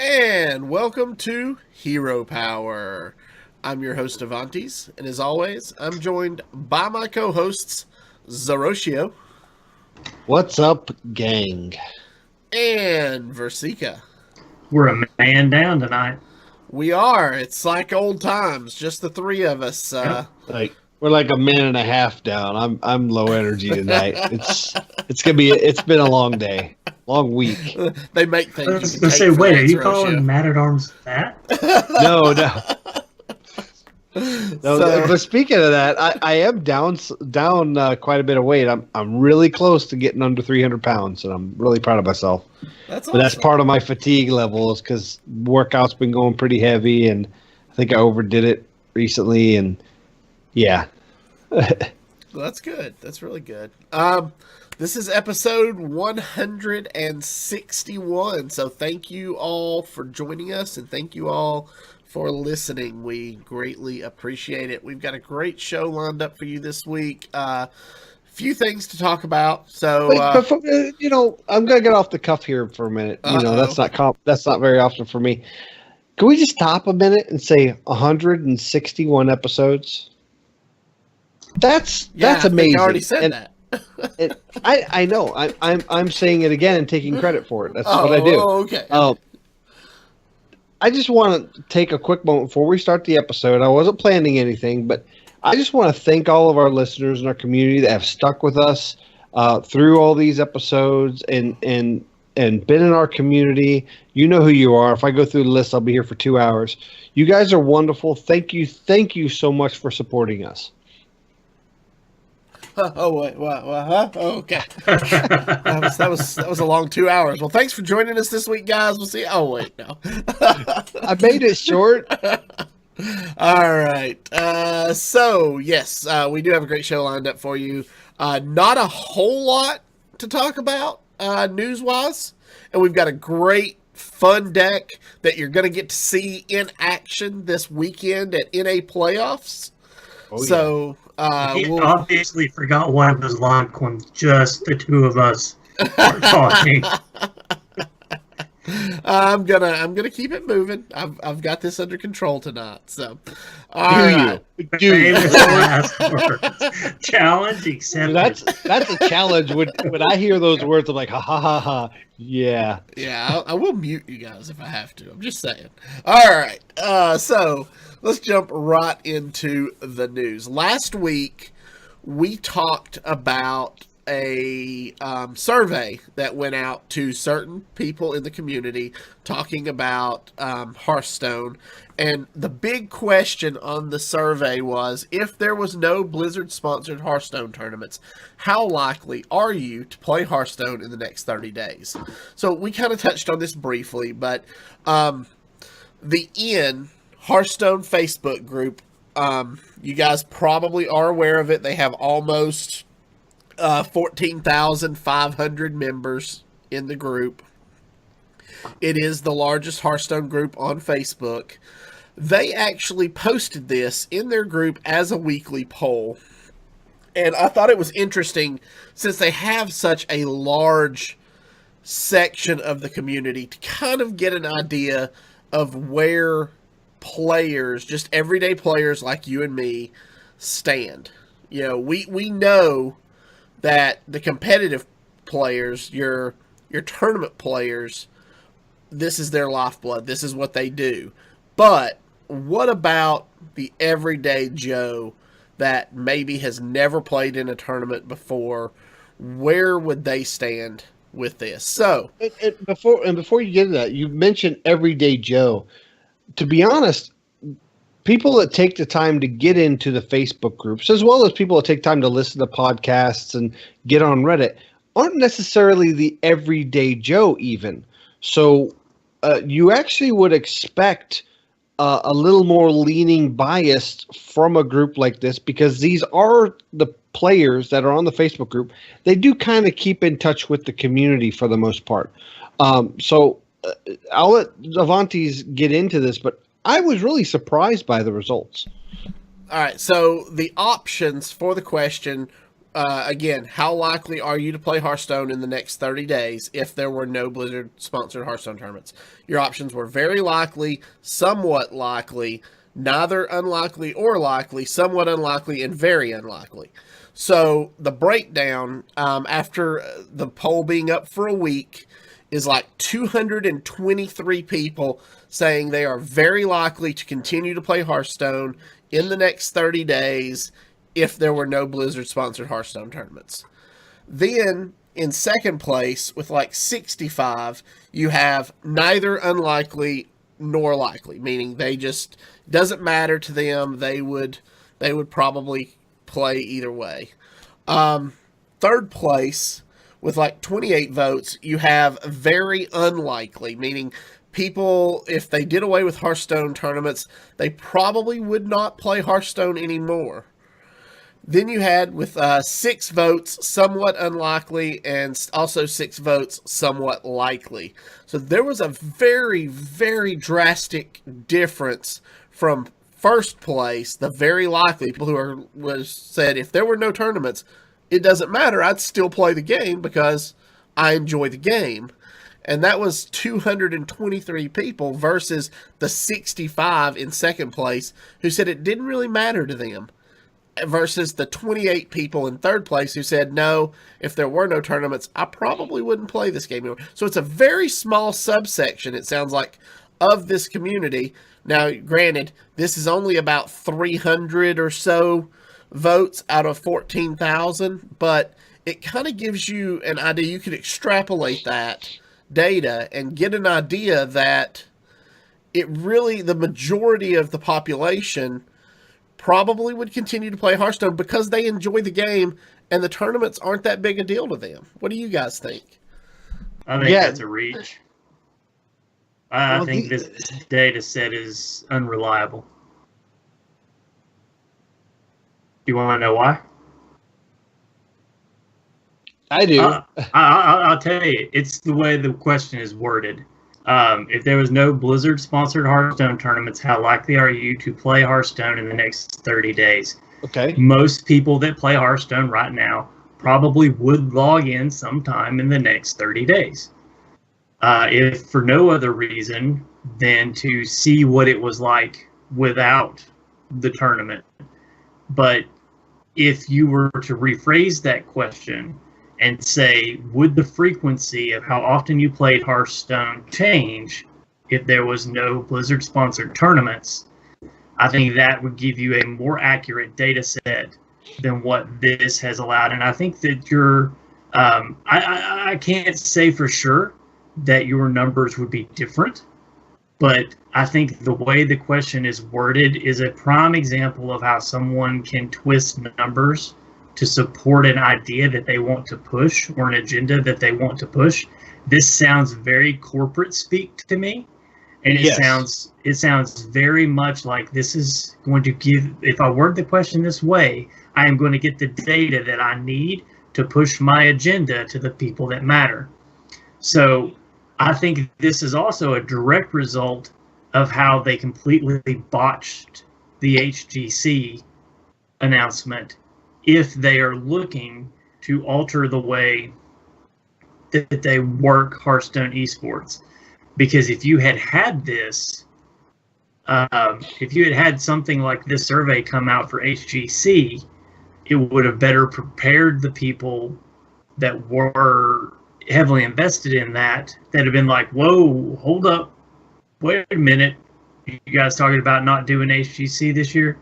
And welcome to Hero Power. I'm your host, Avantes, and as always, I'm joined by my co-hosts, Zeroshio. What's up, gang? And Versika. We're a man down tonight. We are. It's like old times, just the three of us. We're like a minute and a half down. I'm low energy tonight. It's been a long day, long week. They make things. I was going to say, wait, are you calling Man at Arms fat? No. But speaking of that, I am down quite a bit of weight. I'm really close to getting under 300 pounds, and I'm really proud of myself. That's awesome. But that's part of my fatigue levels because workout's been going pretty heavy, and I think I overdid it recently, and yeah. That's good. That's really good. This is episode 161. So thank you all for joining us, and thank you all for listening. We greatly appreciate it. We've got a great show lined up for you this week. Few things to talk about. So, before, I'm gonna get off the cuff here for a minute. That's not very often for me. Can we just stop a minute and say 161 episodes? That's amazing. I already said that. I know. I'm saying it again and taking credit for it. That's what I do. Okay. I just want to take a quick moment before we start the episode. I wasn't planning anything, but I just want to thank all of our listeners in our community that have stuck with us through all these episodes and been in our community. You know who you are. If I go through the list, I'll be here for 2 hours. You guys are wonderful. Thank you so much for supporting us. Oh wait, what? Huh? Oh, okay. that was a long 2 hours. Well, thanks for joining us this week, guys. We'll see. Oh wait, no. I made it short. All right. So yes, we do have a great show lined up for you. Not a whole lot to talk about news-wise, and we've got a great fun deck that you're going to get to see in action this weekend at NA playoffs. Oh, yeah. So. He obviously forgot why it was live when just the two of us are talking. I'm gonna keep it moving. I've got this under control tonight. So, all last words. Challenge accepted. That's a challenge. When I hear those words, I'm like, ha ha ha ha. Yeah. Yeah. I will mute you guys if I have to. I'm just saying. All right. So. Let's jump right into the news. Last week, we talked about a survey that went out to certain people in the community talking about Hearthstone. And the big question on the survey was, if there was no Blizzard-sponsored Hearthstone tournaments, how likely are you to play Hearthstone in the next 30 days? So we kind of touched on this briefly, but the Hearthstone Facebook group, you guys probably are aware of it. They have almost 14,500 members in the group. It is the largest Hearthstone group on Facebook. They actually posted this in their group as a weekly poll. And I thought it was interesting, since they have such a large section of the community, to kind of get an idea of where players, just everyday players like you and me, stand. We know that the competitive players, your tournament players, this is their lifeblood. This is what they do. But what about the everyday Joe that maybe has never played in a tournament before? Where would they stand with this? So, before you get to that, you mentioned everyday Joe. To be honest, people that take the time to get into the Facebook groups, as well as people that take time to listen to podcasts and get on Reddit, aren't necessarily the everyday Joe even. So you actually would expect a little more leaning biased from a group like this, because these are the players that are on the Facebook group. They do kind of keep in touch with the community for the most part. I'll let Avantes get into this, but I was really surprised by the results. All right, so the options for the question again, how likely are you to play Hearthstone in the next 30 days if there were no Blizzard-sponsored Hearthstone tournaments? Your options were very likely, somewhat likely, neither unlikely or likely, somewhat unlikely, and very unlikely. So the breakdown after the poll being up for a week is like 223 people saying they are very likely to continue to play Hearthstone in the next 30 days if there were no Blizzard-sponsored Hearthstone tournaments. Then, in second place, with like 65, you have neither unlikely nor likely, meaning they just doesn't matter to them. They would probably play either way. Third place, with like 28 votes, you have very unlikely, meaning people, if they did away with Hearthstone tournaments, they probably would not play Hearthstone anymore. Then you had, with 6 votes, somewhat unlikely, and also 6 votes, somewhat likely. So there was a very, very drastic difference from first place, the very likely people who was said if there were no tournaments, it doesn't matter, I'd still play the game because I enjoy the game. And that was 223 people versus the 65 in second place who said it didn't really matter to them, versus the 28 people in third place who said, no, if there were no tournaments, I probably wouldn't play this game anymore. So it's a very small subsection, it sounds like, of this community. Now, granted, this is only about 300 or so votes out of 14,000, but it kind of gives you an idea. You could extrapolate that data and get an idea that it really, the majority of the population probably would continue to play Hearthstone because they enjoy the game and the tournaments aren't that big a deal to them. What do you guys think? I think that's a reach. I think this data set is unreliable. You want to know why? I do. I'll tell you. It's the way the question is worded. If there was no Blizzard-sponsored Hearthstone tournaments, how likely are you to play Hearthstone in the next 30 days? Okay. Most people that play Hearthstone right now probably would log in sometime in the next 30 days. If for no other reason than to see what it was like without the tournament. But if you were to rephrase that question and say, would the frequency of how often you played Hearthstone change if there was no Blizzard-sponsored tournaments? I think that would give you a more accurate data set than what this has allowed. And I think that I can't say for sure that your numbers would be different, but I think the way the question is worded is a prime example of how someone can twist numbers to support an idea that they want to push or an agenda that they want to push. This sounds very corporate speak to me, and it sounds very much like this is going to give, if I word the question this way, I am going to get the data that I need to push my agenda to the people that matter. So I think this is also a direct result of how they completely botched the HGC announcement if they are looking to alter the way that they work Hearthstone esports. Because if you had this, if you had something like this survey come out for HGC, it would have better prepared the people that were heavily invested in that have been like, whoa, hold up, wait a minute, you guys talking about not doing HGC this year?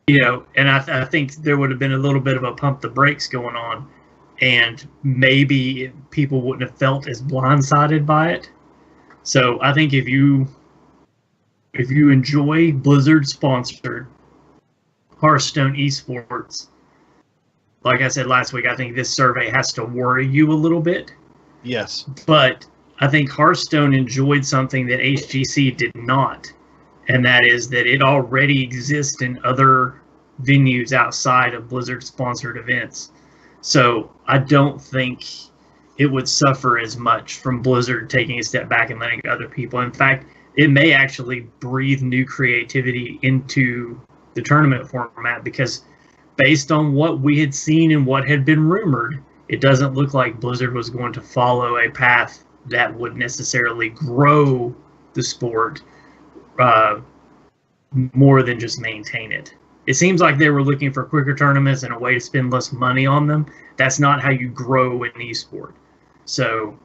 You know, and I think there would have been a little bit of a pump the brakes going on, and maybe people wouldn't have felt as blindsided by it. So I think if you enjoy Blizzard-sponsored Hearthstone esports, like I said last week, I think this survey has to worry you a little bit. Yes. But I think Hearthstone enjoyed something that HGC did not, and that is that it already exists in other venues outside of Blizzard-sponsored events. So I don't think it would suffer as much from Blizzard taking a step back and letting other people. In fact, it may actually breathe new creativity into the tournament format, because based on what we had seen and what had been rumored, it doesn't look like Blizzard was going to follow a path that would necessarily grow the sport more than just maintain it. It seems like they were looking for quicker tournaments and a way to spend less money on them. That's not how you grow an esport. So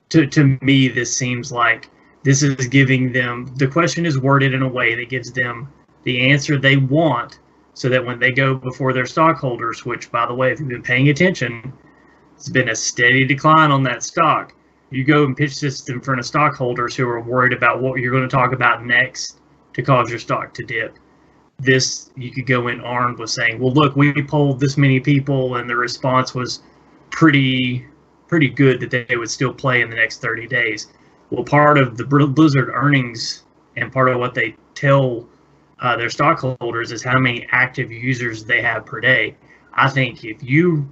to me, this seems like this is giving them, the question is worded in a way that gives them the answer they want, so that when they go before their stockholders, which, by the way, if you've been paying attention, it's been a steady decline on that stock. You go and pitch this in front of stockholders who are worried about what you're going to talk about next to cause your stock to dip. This, you could go in armed with saying, well, look, we polled this many people and the response was pretty good that they would still play in the next 30 days. Well, part of the Blizzard earnings and part of what they tell their stockholders is how many active users they have per day. I think if you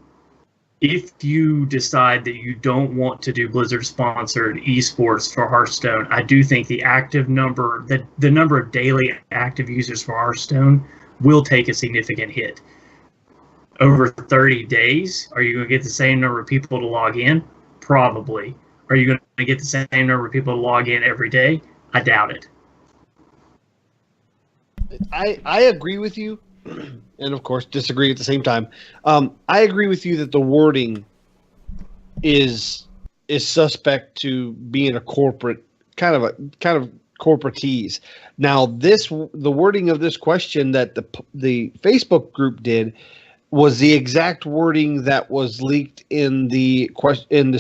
decide that you don't want to do Blizzard-sponsored esports for Hearthstone, I do think the number of daily active users for Hearthstone will take a significant hit. Over 30 days, are you going to get the same number of people to log in? Probably. Are you going to get the same number of people to log in every day? I doubt it. I agree with you, and of course disagree at the same time. I agree with you that the wording is suspect to being a corporate kind of corporatese. Now, the wording of this question that the Facebook group did was the exact wording that was leaked in the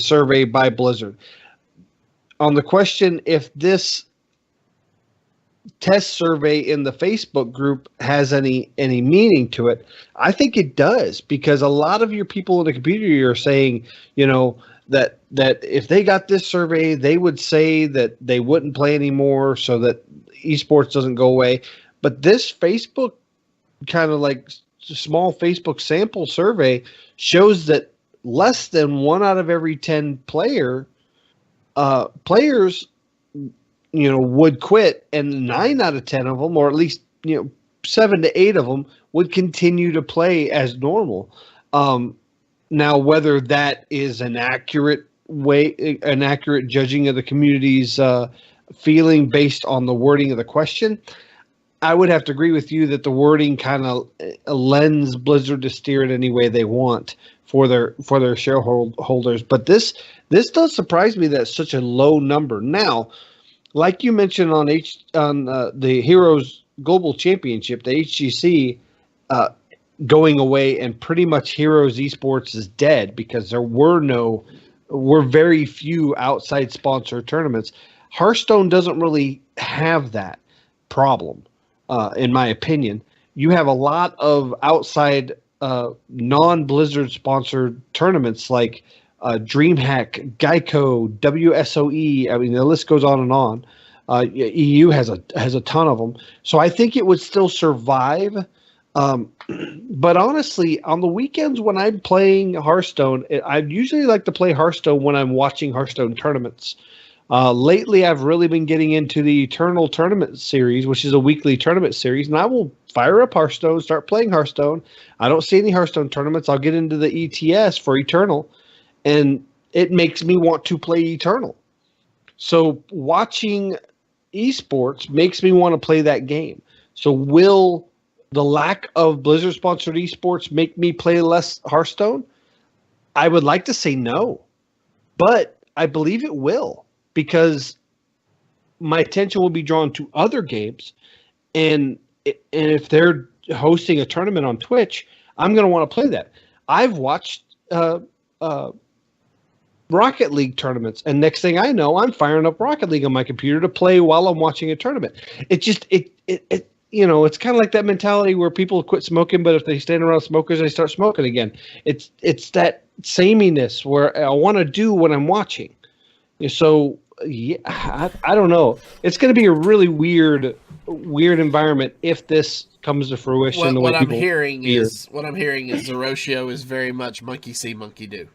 survey by Blizzard. On the question if this test survey in the Facebook group has any meaning to it, I think it does, because a lot of your people in the community are saying, that if they got this survey, they would say that they wouldn't play anymore so that esports doesn't go away. But this Facebook kind of like small Facebook sample survey shows that less than 1 out of every 10 players would quit, and 9 out of 10 of them, or at least 7 to 8 of them, would continue to play as normal. Now, whether that is an accurate judging of the community's feeling based on the wording of the question, I would have to agree with you that the wording kind of lends Blizzard to steer it any way they want for their shareholders. But this does surprise me that it's such a low number. Now, like you mentioned on the Heroes Global Championship, the HGC going away, and pretty much Heroes Esports is dead because there were very few outside sponsor tournaments. Hearthstone doesn't really have that problem, in my opinion. You have a lot of outside non-Blizzard sponsored tournaments like DreamHack, Geico, WSOE. I mean, the list goes on and on. EU has a ton of them, so I think it would still survive. But honestly, on the weekends when I'm playing Hearthstone, I usually like to play Hearthstone when I'm watching Hearthstone tournaments. Lately, I've really been getting into the Eternal Tournament Series, which is a weekly tournament series, and I will fire up Hearthstone, start playing Hearthstone. I don't see any Hearthstone tournaments. I'll get into the ETS for Eternal, and it makes me want to play Eternal. So watching esports makes me want to play that game. So will the lack of Blizzard-sponsored esports make me play less Hearthstone? I would like to say no, but I believe it will, because my attention will be drawn to other games, and if they're hosting a tournament on Twitch, I'm going to want to play that. I've watched Rocket League tournaments, and next thing I know, I'm firing up Rocket League on my computer to play while I'm watching a tournament. It's kind of like that mentality where people quit smoking, but if they stand around smokers, they start smoking again. It's that sameness where I want to do what I'm watching. So yeah, I don't know. It's going to be a really weird environment if this comes to fruition. What I'm hearing is Zeroshio is very much monkey see, monkey do.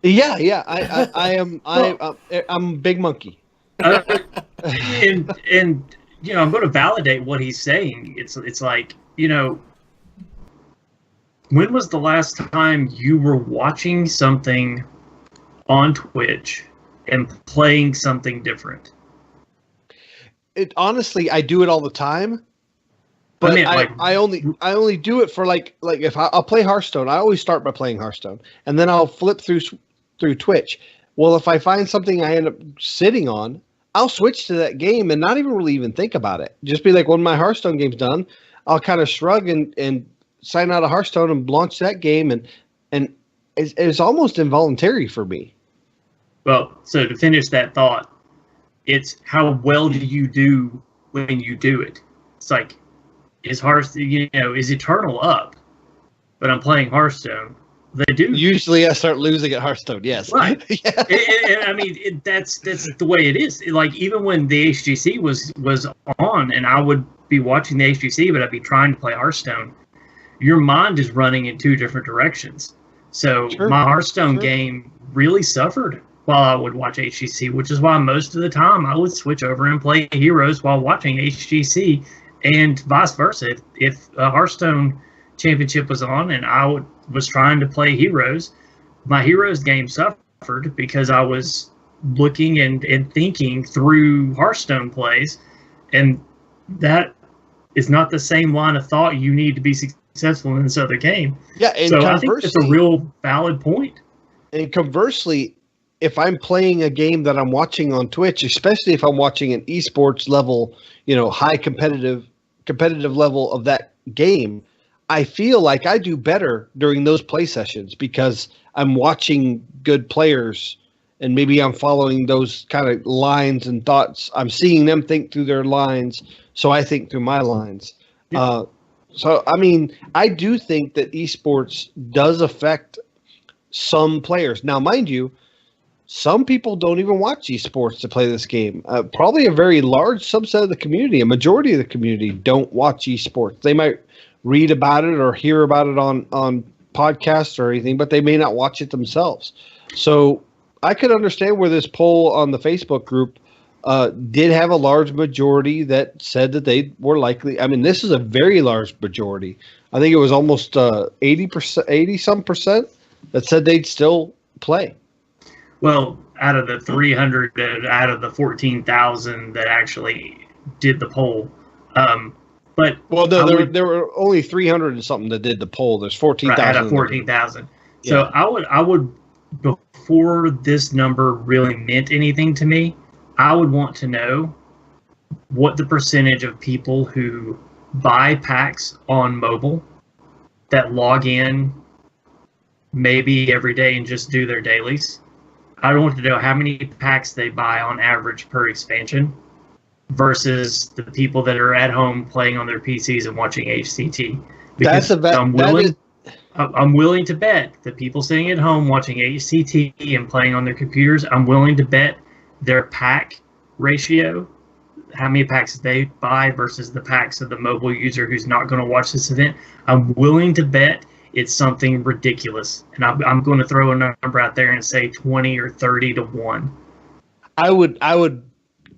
Yeah. I am. I'm big monkey. And I'm going to validate what he's saying. It's like, When was the last time you were watching something on Twitch and playing something different? Honestly, I do it all the time. But I only do it for like if I'll play Hearthstone, I always start by playing Hearthstone, and then I'll flip through Twitch. Well, if I find something I end up sitting on, I'll switch to that game and not even really even think about it. Just be like, when my Hearthstone game's done, I'll kind of shrug and sign out of Hearthstone and launch that game, and it's almost involuntary for me. Well, so to finish that thought, it's how well do you do when you do it? It's like, is Eternal up? But I'm playing Hearthstone. They do. Usually, I start losing at Hearthstone. Yes, right. Yeah. I mean, that's the way it is. Like, even when the HGC was on, and I would be watching the HGC, but I'd be trying to play Hearthstone. Your mind is running in two different directions. So my Hearthstone game really suffered while I would watch HGC, which is why most of the time I would switch over and play Heroes while watching HGC, and vice versa. If a Hearthstone championship was on and I was trying to play Heroes, my Heroes game suffered because I was looking and thinking through Hearthstone plays, and that is not the same line of thought you need to be successful in this other game. Yeah, and so I think it's a real valid point. And conversely, if I'm playing a game that I'm watching on Twitch, especially if I'm watching an esports level, high competitive level of that game, I feel like I do better during those play sessions because I'm watching good players and maybe I'm following those kind of lines and thoughts. I'm seeing them think through their lines, so I think through my lines. Yeah. So, I mean, I do think that esports does affect some players. Now, mind you, some people don't even watch esports to play this game. Probably a very large subset of the community, a majority of the community, don't watch esports. They might read about it or hear about it on podcasts or anything, but they may not watch it themselves. So I could understand where this poll on the Facebook group did have a large majority that said that they were likely. I mean, this is a very large majority. I think it was almost 80% that said they'd still play. Well, out of the 300, out of the 14,000 that actually did the poll, there were only 300 and something that did the poll. There's 14,000. Out of 14,000. Yeah. So I would before this number really meant anything to me, I would want to know what the percentage of people who buy packs on mobile that log in maybe every day and just do their dailies. I want to know how many packs they buy on average per expansion versus the people that are at home playing on their PCs and watching HCT. Because I'm willing to bet the people sitting at home watching HCT and playing on their computers, I'm willing to bet their pack ratio, how many packs they buy versus the packs of the mobile user who's not going to watch this event. I'm willing to bet it's something ridiculous, and I'm going to throw a number out there and say 20 or 30 to 1. I would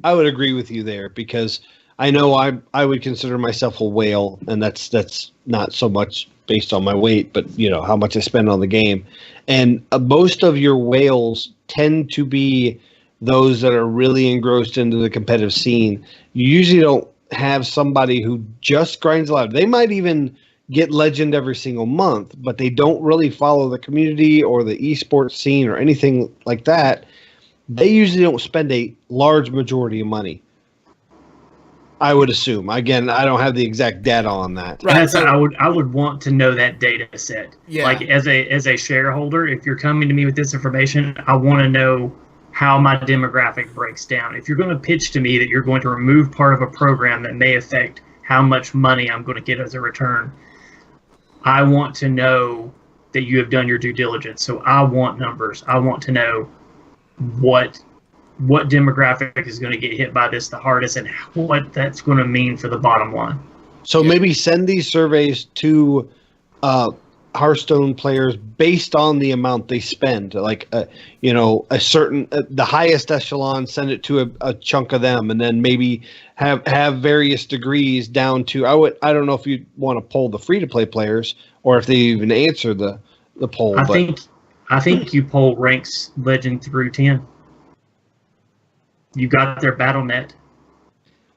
agree with you there because I know I would consider myself a whale, and that's not so much based on my weight, but how much I spend on the game. And most of your whales tend to be those that are really engrossed into the competitive scene. You usually don't have somebody who just grinds live. They might even get legend every single month, but they don't really follow the community or the esports scene or anything like that. They usually don't spend a large majority of money, I would assume. Again, I don't have the exact data on that. Right. So I would want to know that data set. Yeah. Like as a shareholder, if you're coming to me with this information, I want to know how my demographic breaks down. If you're going to pitch to me that you're going to remove part of a program that may affect how much money I'm going to get as a return, I want to know that you have done your due diligence. So I want numbers. I want to know what demographic is going to get hit by this the hardest and what that's going to mean for the bottom line. So maybe send these surveys to Hearthstone players based on the amount they spend. Like, a certain the highest echelon, send it to a chunk of them, and then maybe have various degrees down to. I don't know if you want to poll the free to play players or if they even answer the poll. I think you poll ranks legend through 10. You got their BattleNet.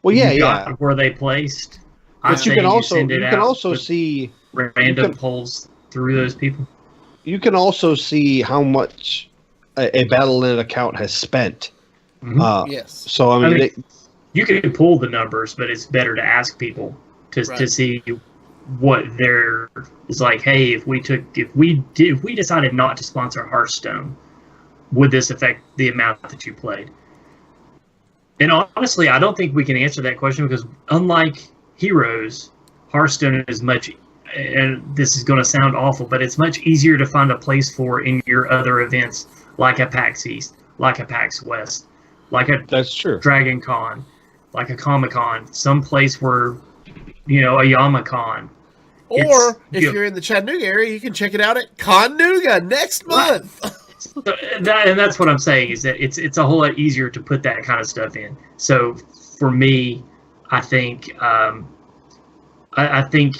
Well, yeah. Where they placed. But you can also see random polls through those people. You can also see how much a Battle.net account has spent. Mm-hmm. Yes. So I mean, you can pull the numbers, but it's better to ask people to see what their is like. Hey, if we decided not to sponsor Hearthstone, would this affect the amount that you played? And honestly, I don't think we can answer that question because unlike Heroes, Hearthstone is much. And this is going to sound awful, but it's much easier to find a place for in your other events, like a PAX East, like a PAX West, like a That's true. Dragon Con, like a Comic Con, some place where, a Yamacon. Or if you're in the Chattanooga area, you can check it out at Connooga next month. And that's what I'm saying is that it's a whole lot easier to put that kind of stuff in. So for me, I think I think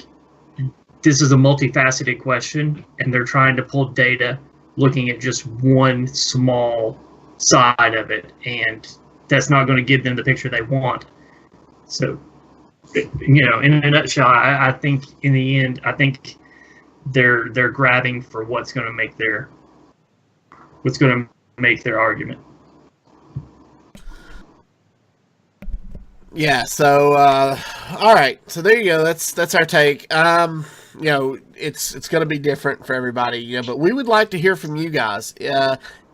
this is a multifaceted question, and they're trying to pull data looking at just one small side of it, and that's not going to give them the picture they want. So, in a nutshell, I think in the end, I think they're grabbing for what's going to make their argument. Yeah. So, all right. So there you go. That's our take. It's going to be different for everybody. But we would like to hear from you guys.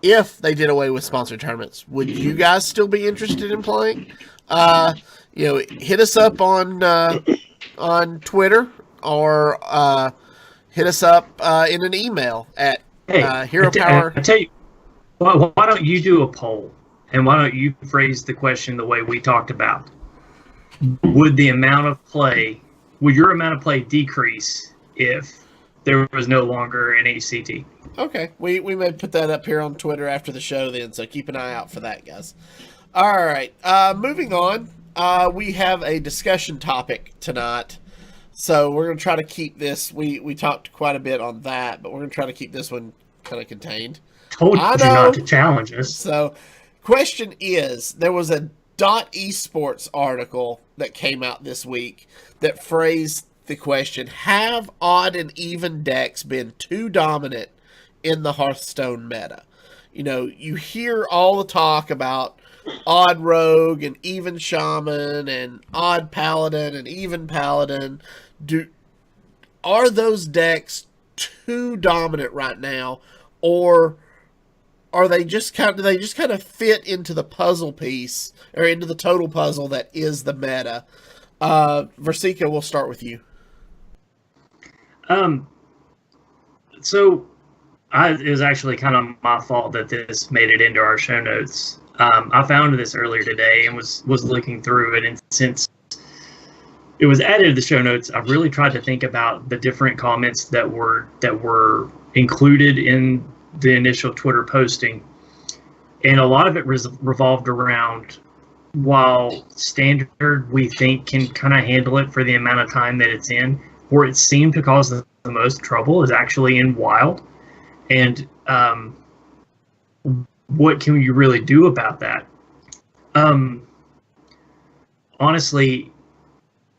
If they did away with sponsored tournaments, would you guys still be interested in playing? Hit us up on Twitter or hit us up in an email at Hero Power. I tell you, why don't you do a poll, and why don't you phrase the question the way we talked about? Would your amount of play decrease if there was no longer an HCT? Okay, we may put that up here on Twitter after the show then, so keep an eye out for that, guys. All right, moving on. We have a discussion topic tonight, so we're going to try to keep this. We talked quite a bit on that, but we're going to try to keep this one kind of contained. Told you not to challenge us. So, question is, there was a .esports article that came out this week that phrased the question, have odd and even decks been too dominant in the Hearthstone meta? You hear all the talk about odd rogue and even shaman and odd paladin and even paladin. Are those decks too dominant right now, or are they just kind of fit into the puzzle piece or into the total puzzle that is the meta? Versika, we'll start with you. So it was actually kind of my fault that this made it into our show notes. I found this earlier today and was looking through it, and since it was added to the show notes, I've really tried to think about the different comments that were included in the initial Twitter posting, and a lot of it revolved around, while standard we think can kind of handle it for the amount of time that it's in, where it seemed to cause the most trouble is actually in wild. And what can you really do about that? Honestly,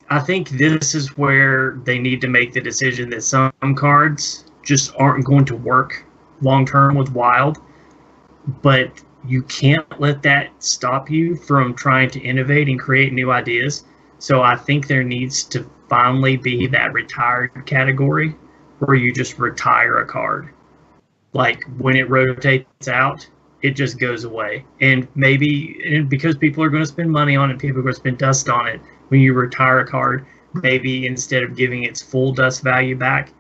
I think this is where they need to make the decision that some cards just aren't going to work long term with wild, but you can't let that stop you from trying to innovate and create new ideas. So I think there needs to finally be that retired category where you just retire a card. Like when it rotates out, it just goes away. And because people are going to spend money on it, people are going to spend dust on it, when you retire a card, maybe instead of giving its full dust value back,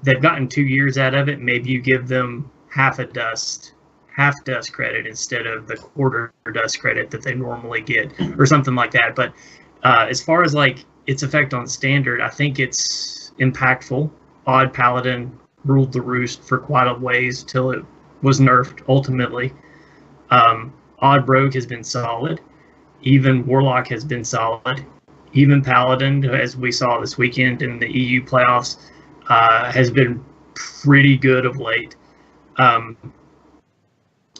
they've gotten 2 years out of it, maybe you give them half dust credit instead of the quarter dust credit that they normally get, or something like that. But as far as like its effect on standard, I think it's impactful. Odd paladin ruled the roost for quite a ways till it was nerfed ultimately. Odd Rogue has been solid. Even Warlock has been solid. Even Paladin, as we saw this weekend in the EU playoffs, has been pretty good of late.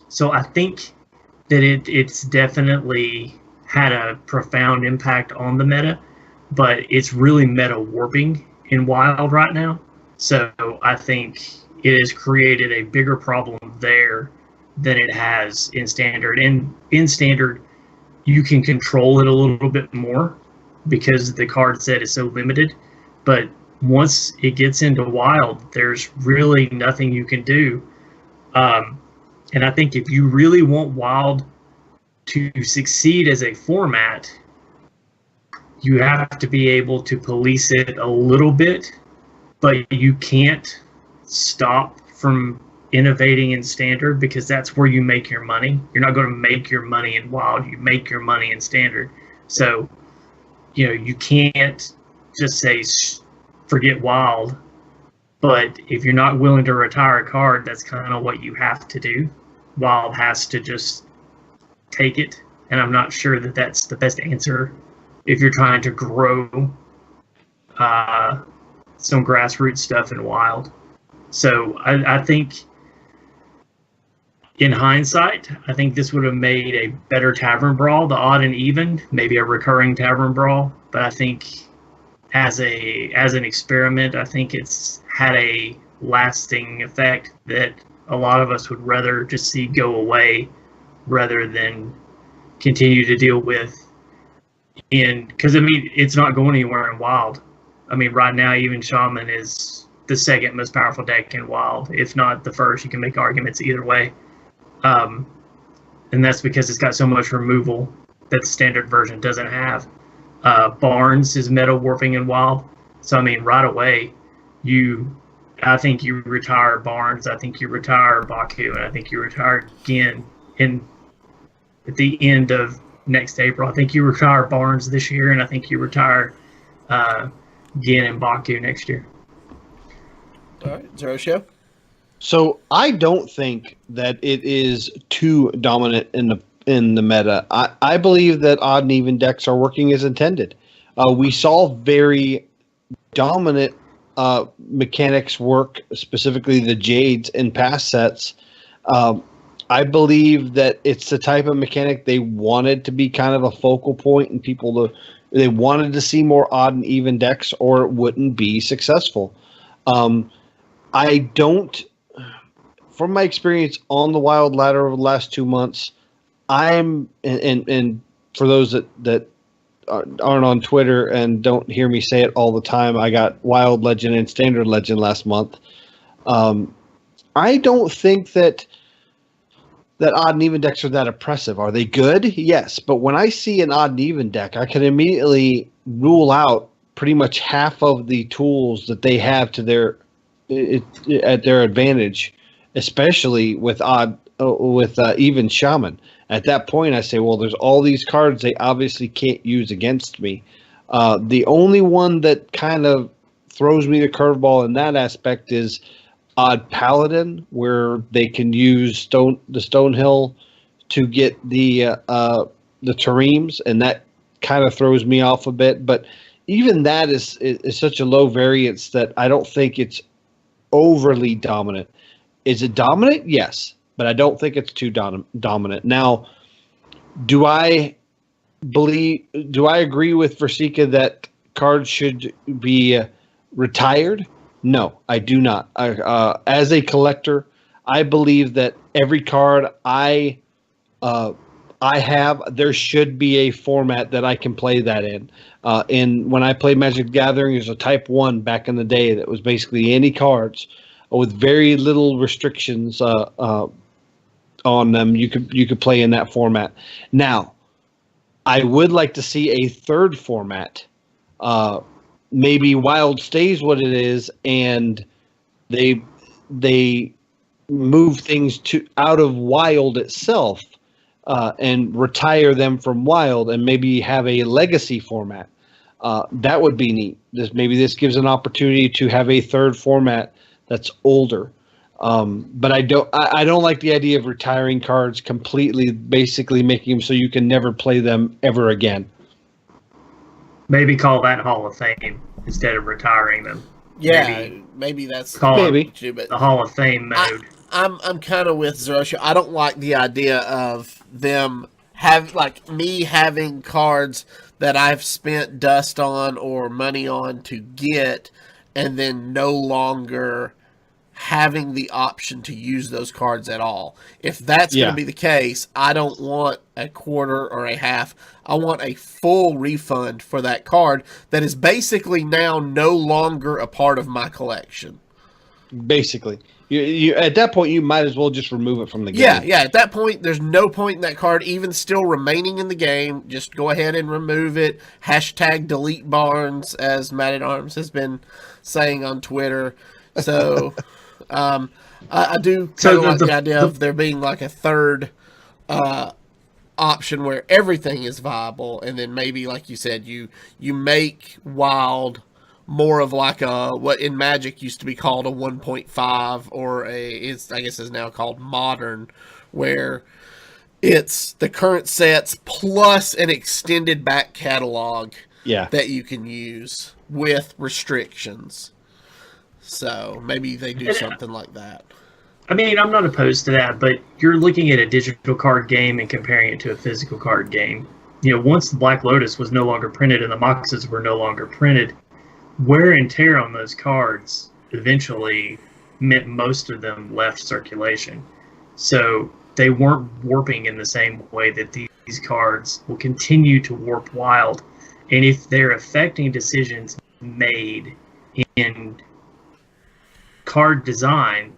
So I think that it's definitely had a profound impact on the meta, but it's really meta warping in Wild right now. So I think it has created a bigger problem there than it has in Standard. And in Standard, you can control it a little bit more because the card set is so limited. But once it gets into Wild, there's really nothing you can do. And I think if you really want Wild to succeed as a format, you have to be able to police it a little bit, but you can't stop from innovating in Standard because that's where you make your money. You're not going to make your money in Wild. You make your money in Standard. So, you can't just say forget Wild, but if you're not willing to retire a card, that's kind of what you have to do. Wild has to just take it, and I'm not sure that that's the best answer if you're trying to grow some grassroots stuff in Wild. So I think in hindsight, I think this would have made a better Tavern Brawl, the odd and even, maybe a recurring Tavern Brawl. But I think as an experiment, I think it's had a lasting effect that a lot of us would rather just see go away rather than continue to deal with. Because it's not going anywhere in Wild. Right now, even Shaman is the second most powerful deck in Wild, if not the first. You can make arguments either way. And that's because it's got so much removal that the Standard version doesn't have. Barnes is meta warping in Wild. So, right away, I think you retire Barnes, I think you retire Baku, and I think you retire Gin at the end of next April. I think you retire Barnes this year, and I think you retire Gin and Baku next year. All right, Zero Show. So I don't think that it is too dominant in the meta. I believe that odd and even decks are working as intended. We saw very dominant mechanics work, specifically the Jades in past sets. I believe that it's the type of mechanic they wanted to be kind of a focal point, and they wanted to see more odd and even decks, or it wouldn't be successful. I don't, from my experience on the Wild ladder over the last 2 months, and for those that aren't on Twitter and don't hear me say it all the time, I got Wild Legend and Standard Legend last month. I don't think that odd and even decks are that oppressive. Are they good? Yes. But when I see an odd and even deck, I can immediately rule out pretty much half of the tools that they have at their advantage, especially with even Shaman. At that point, I say, well, there's all these cards they obviously can't use against me. The only one that kind of throws me the curveball in that aspect is odd Paladin, where they can use the Stonehill to get the Tareems, and that kind of throws me off a bit. But even that is such a low variance that I don't think it's overly dominant. Is it dominant? Yes, but I don't think it's too dominant. Now, do I agree with Versika that cards should be retired? No, I do not. As a collector, I believe that every card I have, there should be a format that I can play that in. And when I played Magic the Gathering, there's a Type 1 back in the day that was basically any cards with very little restrictions on them. You could play in that format. Now, I would like to see a third format. Maybe Wild stays what it is, and they move things out of Wild itself and retire them from Wild, and maybe have a legacy format. That would be neat. This gives an opportunity to have a third format that's older. But I don't like the idea of retiring cards completely, basically making them so you can never play them ever again. Maybe call that Hall of Fame instead of retiring them. Yeah, maybe that's maybe the Hall of Fame mode. I'm kind of with Zerosha. I don't like the idea of them having cards that I've spent dust on or money on to get, and then no longer having the option to use those cards at all. If that's going to be the case, I don't want a quarter or a half. I want a full refund for that card that is basically now no longer a part of my collection. Basically. You at that point, you might as well just remove it from the game. Yeah. At that point, there's no point in that card even still remaining in the game. Just go ahead and remove it. # delete Barnes, as Matt at Arms has been saying on Twitter. So... I do kind of like the idea of there being like a third option where everything is viable, and then maybe, like you said, you make Wild more of like a what in Magic used to be called a 1.5 or I guess is now called Modern, where it's the current sets plus an extended back catalog that you can use with restrictions. So maybe they do something like that. I mean, I'm not opposed to that, but you're looking at a digital card game and comparing it to a physical card game. Once the Black Lotus was no longer printed and the Moxes were no longer printed, wear and tear on those cards eventually meant most of them left circulation. So they weren't warping in the same way that these cards will continue to warp Wild. And if they're affecting decisions made in card design,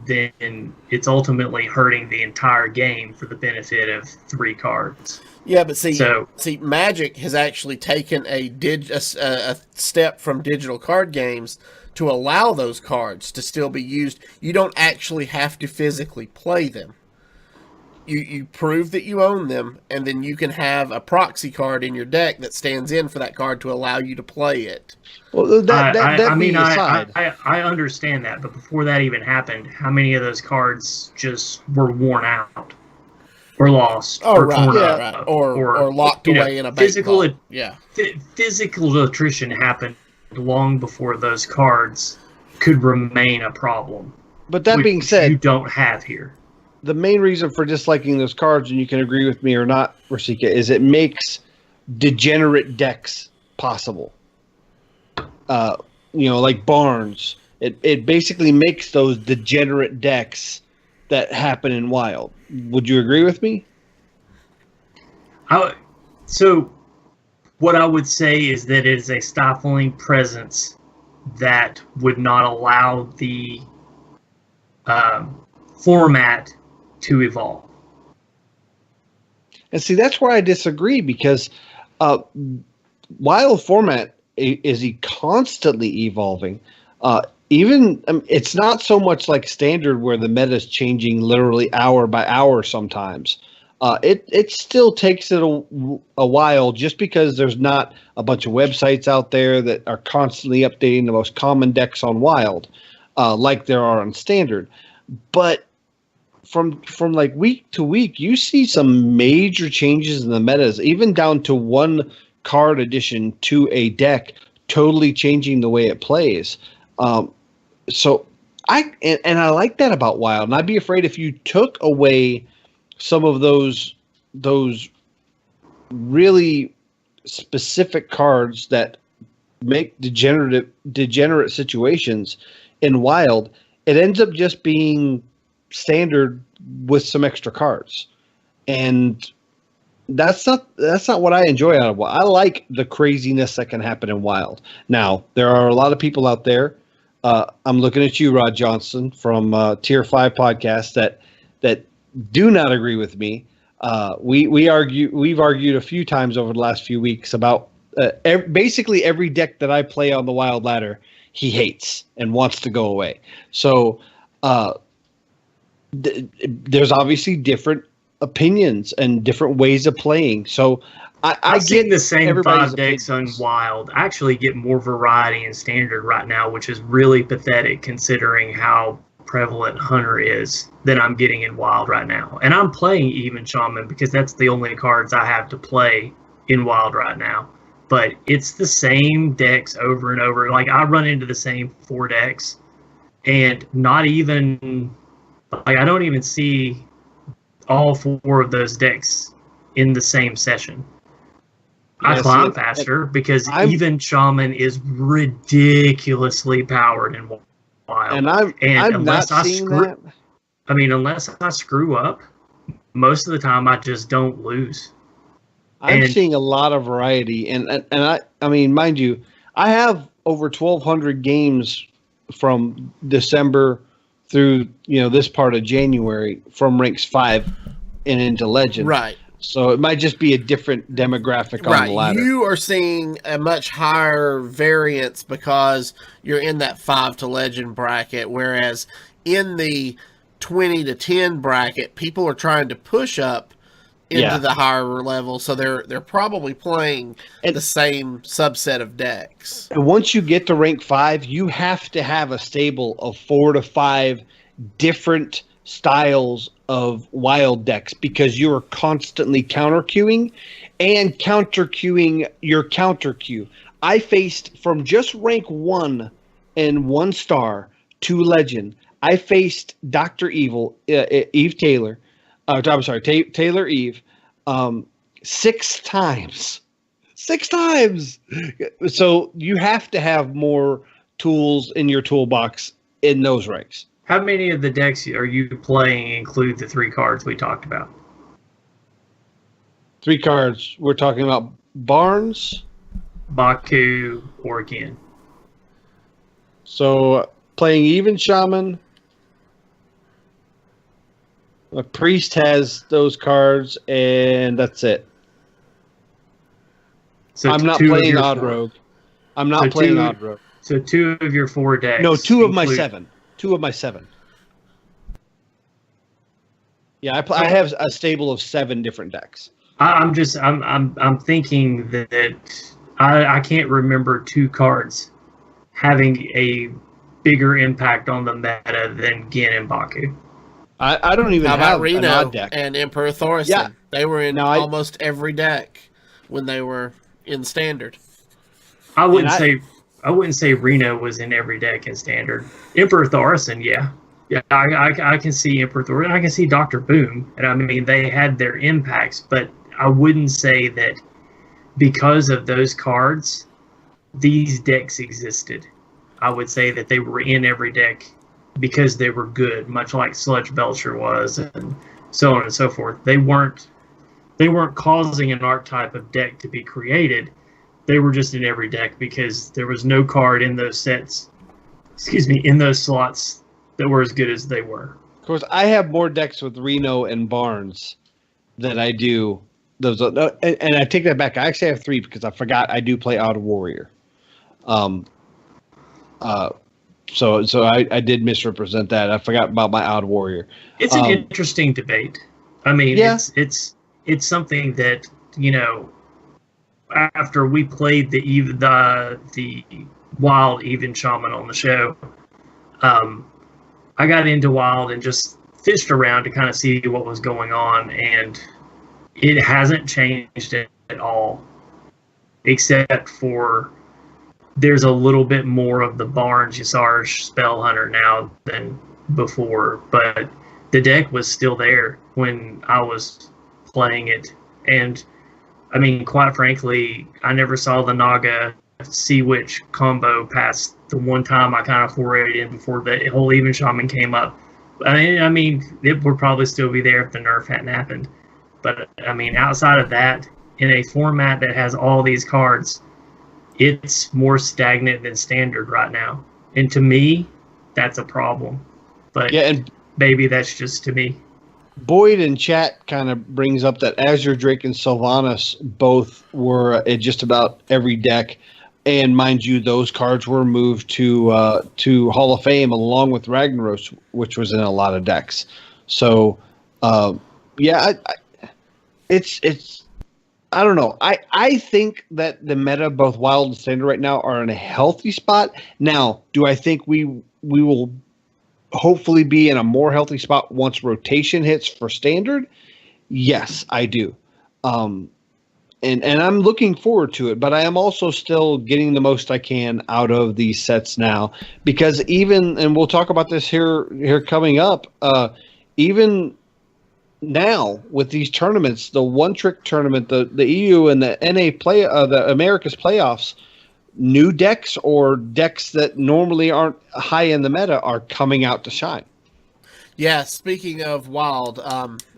then it's ultimately hurting the entire game for the benefit of 3 cards. Yeah, but see, Magic has actually taken a step from digital card games to allow those cards to still be used. You don't actually have to physically play them. You prove that you own them, and then you can have a proxy card in your deck that stands in for that card to allow you to play it. Well, I understand that, but before that even happened, how many of those cards just were worn out, or lost, or torn up, or locked away in a physical? Yeah, physical attrition happened long before those cards could remain a problem. But that being said, you don't have here. The main reason for disliking those cards, and you can agree with me or not, Rasika, is it makes degenerate decks possible. Like Barnes. It basically makes those degenerate decks that happen in Wild. Would you agree with me? So what I would say is that it is a stifling presence that would not allow the format to evolve. And see, that's where I disagree, because Wild format is constantly evolving. It's not so much like Standard where the meta is changing literally hour by hour sometimes. It still takes it a while, just because there's not a bunch of websites out there that are constantly updating the most common decks on Wild, like there are on Standard. But from like week to week, you see some major changes in the metas, even down to one card addition to a deck, totally changing the way it plays. So I like that about Wild, and I'd be afraid if you took away some of those really specific cards that make degenerate situations in Wild, it ends up just being Standard with some extra cards, and that's not what I enjoy out of Wild. I like the craziness that can happen in Wild. Now, there are a lot of people out there. I'm looking at you, Rod Johnson, from Tier 5 podcast, that do not agree with me. We've argued a few times over the last few weeks about basically every deck that I play on the Wild ladder, he hates and wants to go away. So there's obviously different opinions and different ways of playing. So I've seen the same everybody's 5 decks on opinions. Wild. I actually get more variety in Standard right now, which is really pathetic considering how prevalent Hunter is than I'm getting in Wild right now. And I'm playing even Shaman because that's the only cards I have to play in Wild right now. But it's the same decks over and over. Like, I run into the same 4 decks, and not even, like, I don't even see all 4 of those decks in the same session. I Yeah, climb see, faster because I'm- even Shaman is ridiculously powered in Wild. And I'm unless not I seeing screw, that. I mean, unless I screw up, most of the time I just don't lose. I'm And- seeing a lot of variety, and I mean, mind you, I have over 1,200 games from December through this part of January from ranks 5 and into Legend. Right. So it might just be a different demographic on the ladder. You are seeing a much higher variance because you're in that 5 to Legend bracket, whereas in the 20 to 10 bracket, people are trying to push up into the higher level, so they're probably playing the same subset of decks. And once you get to rank 5, you have to have a stable of 4 to 5 different styles of Wild decks because you are constantly counter queuing and counter queuing your counter queue. I faced from just rank 1 and 1 star to Legend. I faced Dr. Evil, Eve Taylor. I'm sorry, Taylor Eve, 6 times. 6 times. So you have to have more tools in your toolbox in those ranks. How many of the decks are you playing include the 3 cards we talked about? 3 cards. We're talking about Barnes, Baku, or again? So playing even Shaman. A Priest has those cards, and that's it. So I'm not 2 of playing your Odd 4. Rogue. I'm not playing 2 Odd Rogue. So 2 of your 4 decks. No, 2 of my include- 7. 2 of my 7. Yeah, I have a stable of 7 different decks. I'm thinking that I can't remember 2 cards having a bigger impact on the meta than Gin and Baku. I don't even How have about an Reno odd deck. and Emperor Thorson? Yeah. They were in Now I- almost every deck when they were in Standard. I wouldn't say Reno was in every deck in Standard. Emperor Thorson, yeah. Yeah, I can see Emperor Thorson. I can see Dr. Boom. And I mean, they had their impacts, but I wouldn't say that because of those cards, these decks existed. I would say that they were in every deck because they were good, much like Sludge Belcher was, and so on and so forth. They weren't causing an archetype of deck to be created. They were just in every deck because there was no card in those sets, in those slots that were as good as they were. Of course, I have more decks with Reno and Barnes than I do those. And I take that back. I actually have 3 because I forgot I do play Odd Warrior. So I did misrepresent that. I forgot about my Odd Warrior. It's an interesting debate. I mean, Yeah. it's something that, after we played the Wild Even Shaman on the show, I got into Wild and just fished around to kind of see what was going on, and it hasn't changed at all, except for there's a little bit more of the Barnes Yasar Spell Hunter now than before, but the deck was still there when I was playing it. And I mean, quite frankly, I never saw the Naga Sea Witch combo past the one time I kind of forayed in before the whole Even Shaman came up. I mean, it would probably still be there if the nerf hadn't happened. But I mean, outside of that, in a format that has all these cards, it's more stagnant than Standard right now. And to me, that's a problem. But Yeah, and maybe that's just to me. Boyd in chat kind of brings up that Azure Drake and Sylvanas both were in just about every deck. And mind you, those cards were moved to Hall of Fame along with Ragnaros, which was in a lot of decks. So, yeah, it's I don't know. I think that the meta, both wild and standard right now, are in a healthy spot. Now, do I think we will hopefully be in a more healthy spot once rotation hits for standard? Yes, I do. Um, and I'm looking forward to it, but I am also still getting the most I can out of these sets now, because even, and we'll talk about this here coming up, even now with these tournaments, the one trick tournament, the EU and the the Americas playoffs, new decks or decks that normally aren't high in the meta are coming out to shine. Yeah, speaking of Wild,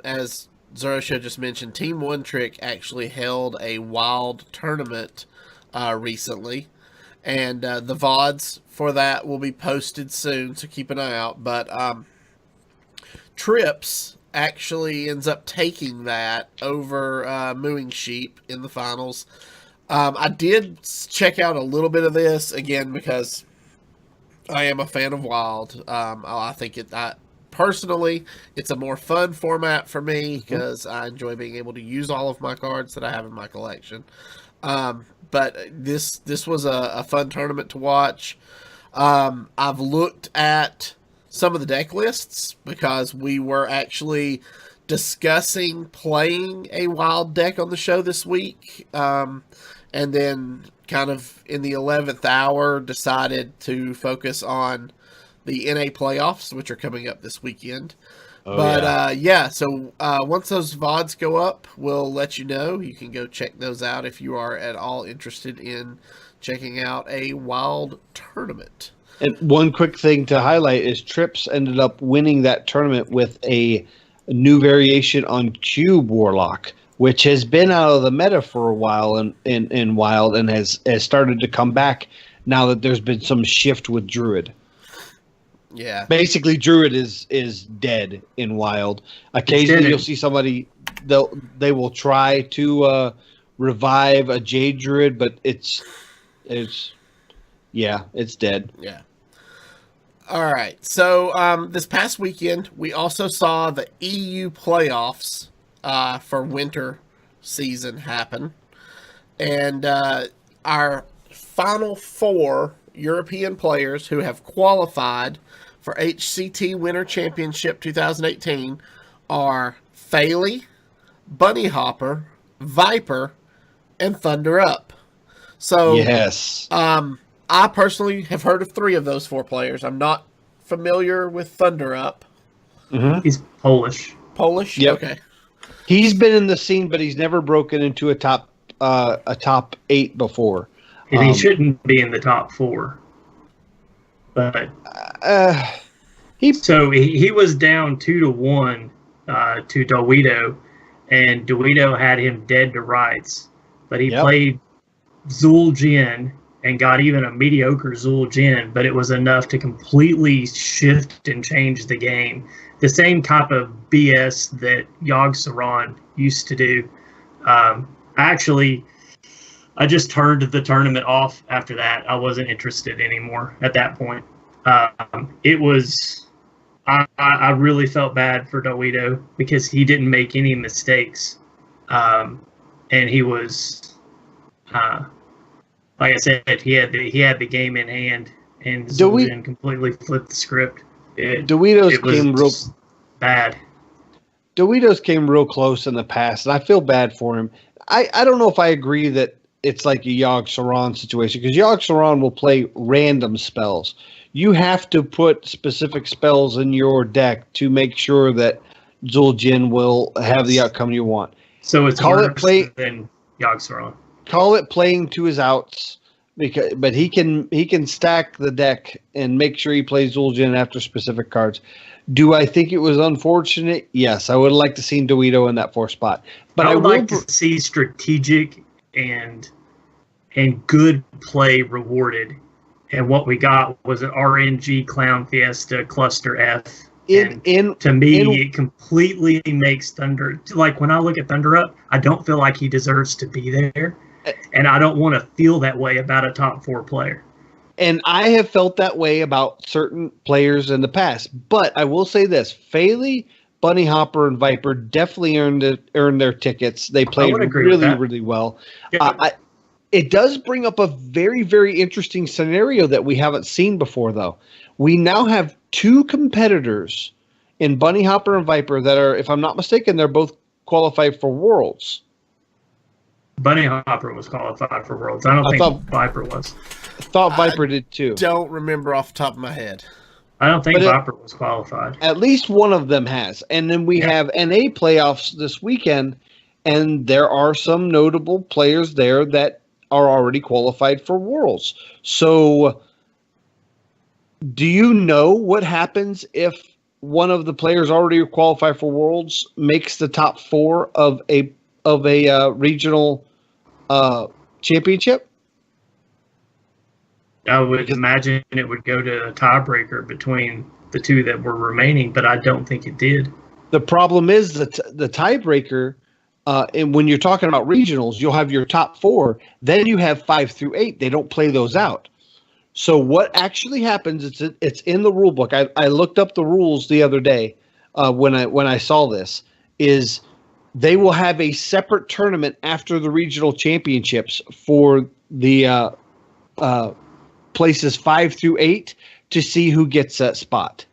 as Zerosha just mentioned, Team One Trick actually held a Wild tournament recently, and the VODs for that will be posted soon, so keep an eye out. But Trips actually ends up taking that over Mooing Sheep in the finals. I did check out a little bit of this, again, because I am a fan of Wild. I think personally, it's a more fun format for me because I enjoy being able to use all of my cards that I have in my collection. But this was a fun tournament to watch. I've looked at some of the deck lists because we were actually discussing playing a Wild deck on the show this week. And then kind of in the 11th hour decided to focus on the NA playoffs, which are coming up this weekend. So once those VODs go up, we'll let you know. You can go check those out if you are at all interested in checking out a Wild tournament. And one quick thing to highlight is Trips ended up winning that tournament with a new variation on Cube Warlock, which has been out of the meta for a while in Wild and has started to come back now that there's been some shift with Druid. Yeah. Basically, Druid is dead in Wild. Occasionally, you'll see somebody, they will try to revive a Jade Druid, but it's dead. Yeah. All right. So this past weekend, we also saw the EU playoffs for winter season happen. And our final 4 European players who have qualified for HCT Winter Championship 2018 are Faley, Bunny Hopper, Viper, and Thunder Up. So yes. I personally have heard of 3 of those 4 players. I'm not familiar with Thunder Up. Mm-hmm. He's Polish. Polish? Yep. Okay. He's been in the scene, but he's never broken into a top 8 before. And he shouldn't be in the top 4. But he was down 2-1 to Dawito, and Dawito had him dead to rights. But he played Zul'jin and got even a mediocre Zul'jin, but it was enough to completely shift and change the game. The same type of BS that Yogg-Saron used to do. I just turned the tournament off after that. I wasn't interested anymore at that point. I really felt bad for Dawito because he didn't make any mistakes. And he was, like I said, he had the game in hand, and Zul'jin completely flipped the script. Dawito's came real bad. Dawito's came real close in the past, and I feel bad for him. I don't know if I agree that it's like a Yogg-Saron situation, because Yogg-Saron will play random spells. You have to put specific spells in your deck to make sure that Zul'jin will have the outcome you want. So it's worse than Yogg-Saron. Call it playing to his outs, but he can stack the deck and make sure he plays Zul'jin after specific cards. Do I think it was unfortunate? Yes, I would like to see Dawito in that 4th spot. But I would like to see strategic and good play rewarded. And what we got was an RNG Clown Fiesta Cluster F. To me, it completely makes Thunder. Like, when I look at Thunder Up, I don't feel like he deserves to be there. And I don't want to feel that way about a top 4 player. And I have felt that way about certain players in the past. But I will say this. Faley, Bunny Hopper and Viper definitely earned their tickets. They played really well. Yeah. It does bring up a very, very interesting scenario that we haven't seen before, though. We now have two competitors in Bunny Hopper and Viper that are, if I'm not mistaken, they're both qualified for Worlds. Bunny Hopper was qualified for Worlds. I think Viper was. I thought Viper did too. Don't remember off the top of my head. I don't think Viper was qualified. At least one of them has. And then we have NA playoffs this weekend, and there are some notable players there that are already qualified for Worlds. So do you know what happens if one of the players already qualified for Worlds makes the top 4 of a regional championship? I would imagine it would go to a tiebreaker between the two that were remaining, but I don't think it did. The problem is that the tiebreaker, and when you're talking about regionals, you'll have your top 4. Then you have 5 through 8. They don't play those out. So what actually happens? It's in the rule book. I looked up the rules the other day when I saw this. Is they will have a separate tournament after the regional championships for the places 5 through 8 to see who gets that spot.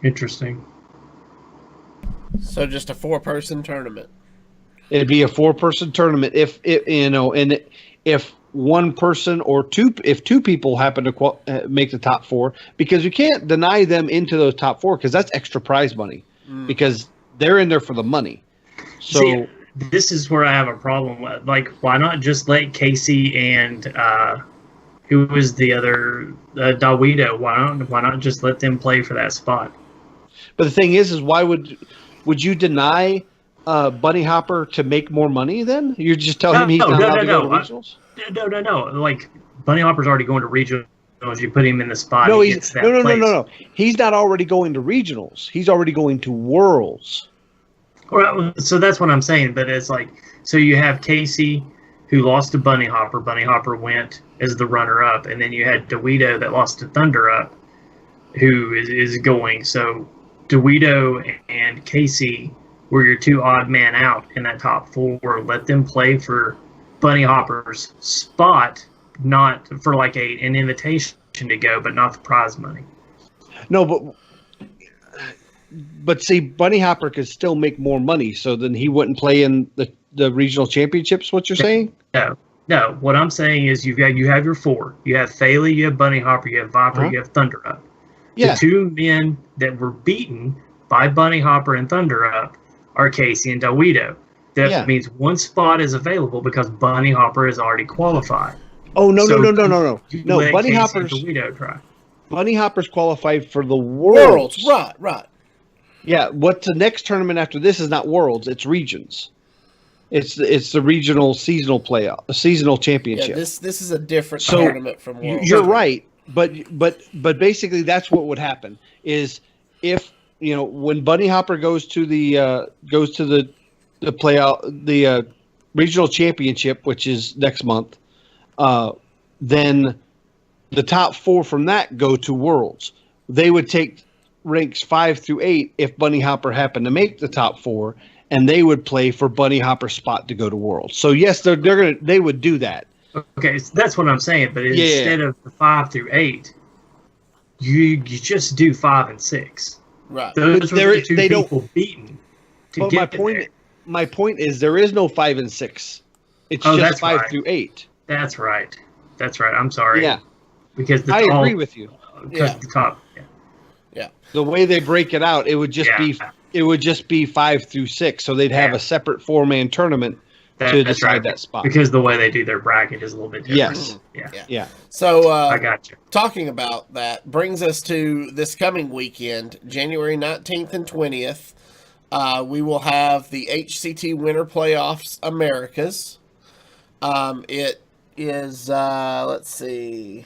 Interesting. So just a 4-person tournament. It'd be a 4-person tournament if one person or if two people happen to make the top 4, because you can't deny them into those top 4 because that's extra prize money because they're in there for the money. So see, this is where I have a problem with. Like, why not just let Casey and who was the other Dawido? Why not just let them play for that spot? But the thing is why would you deny Bunny Hopper to make more money? Then you're just telling him he's not allowed to go to regionals. No. Like, Bunny Hopper's already going to regionals. You put him in the spot. No, he gets that place. No. He's not already going to regionals. He's already going to Worlds. Well, so that's what I'm saying. But it's like, so you have Casey, who lost to Bunny Hopper. Bunny Hopper went as the runner-up, and then you had DeWito that lost to Thunder Up, who is going. So DeWito and Casey were your 2 odd man out in that top 4. Let them play for Bunny Hopper's spot, not for like an invitation to go, but not the prize money. No, but see, Bunny Hopper could still make more money, so then he wouldn't play in the regional championships. What you're saying? No. What I'm saying is you have your 4. You have Faley, you have Bunny Hopper, you have Viper, you have Thunder Up. Yeah. The 2 men that were beaten by Bunny Hopper and Thunder Up are Casey and Dawido. That means one spot is available because Bunny Hopper is already qualified. Oh no. No, Bunny Hopper's qualified for the Worlds. Right. Yeah, what's the next tournament after this is not Worlds, it's regions. It's the regional seasonal championship. Yeah, this is a different tournament from Worlds. You're right, but basically that's what would happen is if when Bunny Hopper goes to the playout, the regional championship, which is next month, then the top 4 from that go to Worlds. They would take ranks 5 through 8 if Bunny Hopper happened to make the top 4, and they would play for Bunny Hopper's spot to go to Worlds. So yes, they would do that. Okay, so that's what I'm saying. But instead of the 5 through 8, you just do 5 and 6. Right. Those are the 2 people beaten to get there. My point is there is no 5 and 6. It's just 5 through 8. That's right. I'm sorry. Yeah. Because I agree with you. Because the top. Yeah. The way they break it out, it would just be 5 through 6. So they'd have a separate 4-man tournament to decide that spot. Because the way they do their bracket is a little bit different. Yes. Yeah. So I got you. Talking about that brings us to this coming weekend, January 19th and 20th. We will have the HCT Winter Playoffs Americas. It is, let's see,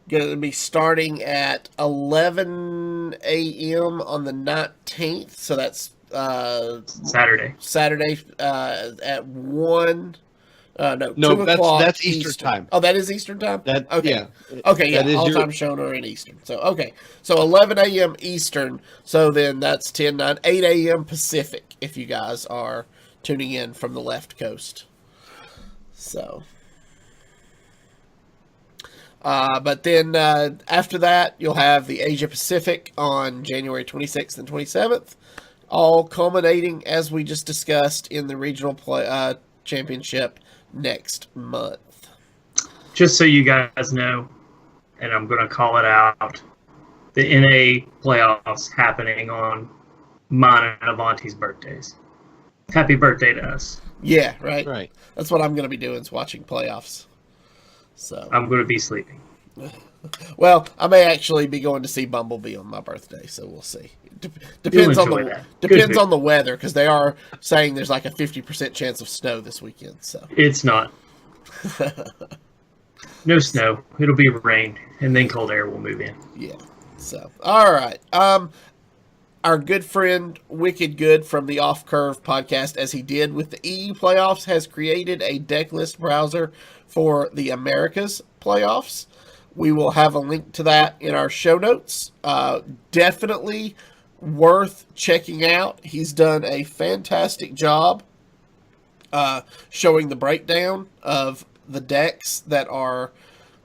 going to be starting at 11 a.m. on the 19th. So that's Saturday at 1 No, No, 2 o'clock. that's Eastern time. Oh, that is Eastern time? That okay. Yeah. Okay, yeah. That is All your- time shown are in Eastern. So, okay. So 11 a.m. Eastern. So then that's 10, 9, 8 a.m. Pacific if you guys are tuning in from the left coast. So. But then after that, you'll have the Asia Pacific on January 26th and 27th, all culminating, as we just discussed, in the regional championship next month. Just so you guys know, and I'm going to call it out, the NA playoffs happening on mine and Avanti's birthdays. Happy birthday to us. Yeah, right. Right. That's what I'm going to be doing, is watching playoffs. So I'm going to be sleeping. Well, I may actually be going to see Bumblebee on my birthday, so we'll see. Depends on enjoy the that. depends Good. on the weather, because they are saying there's like a 50% chance of snow this weekend. So It's not. No snow. It'll be rain, and then cold air will move in. yeah. So all right. Our good friend Wicked Good from the Off Curve podcast, as he did with the EU playoffs, has created a deck list browser for the Americas playoffs. We will have a link to that in our show notes. Definitely worth checking out. He's done a fantastic job showing the breakdown of the decks that are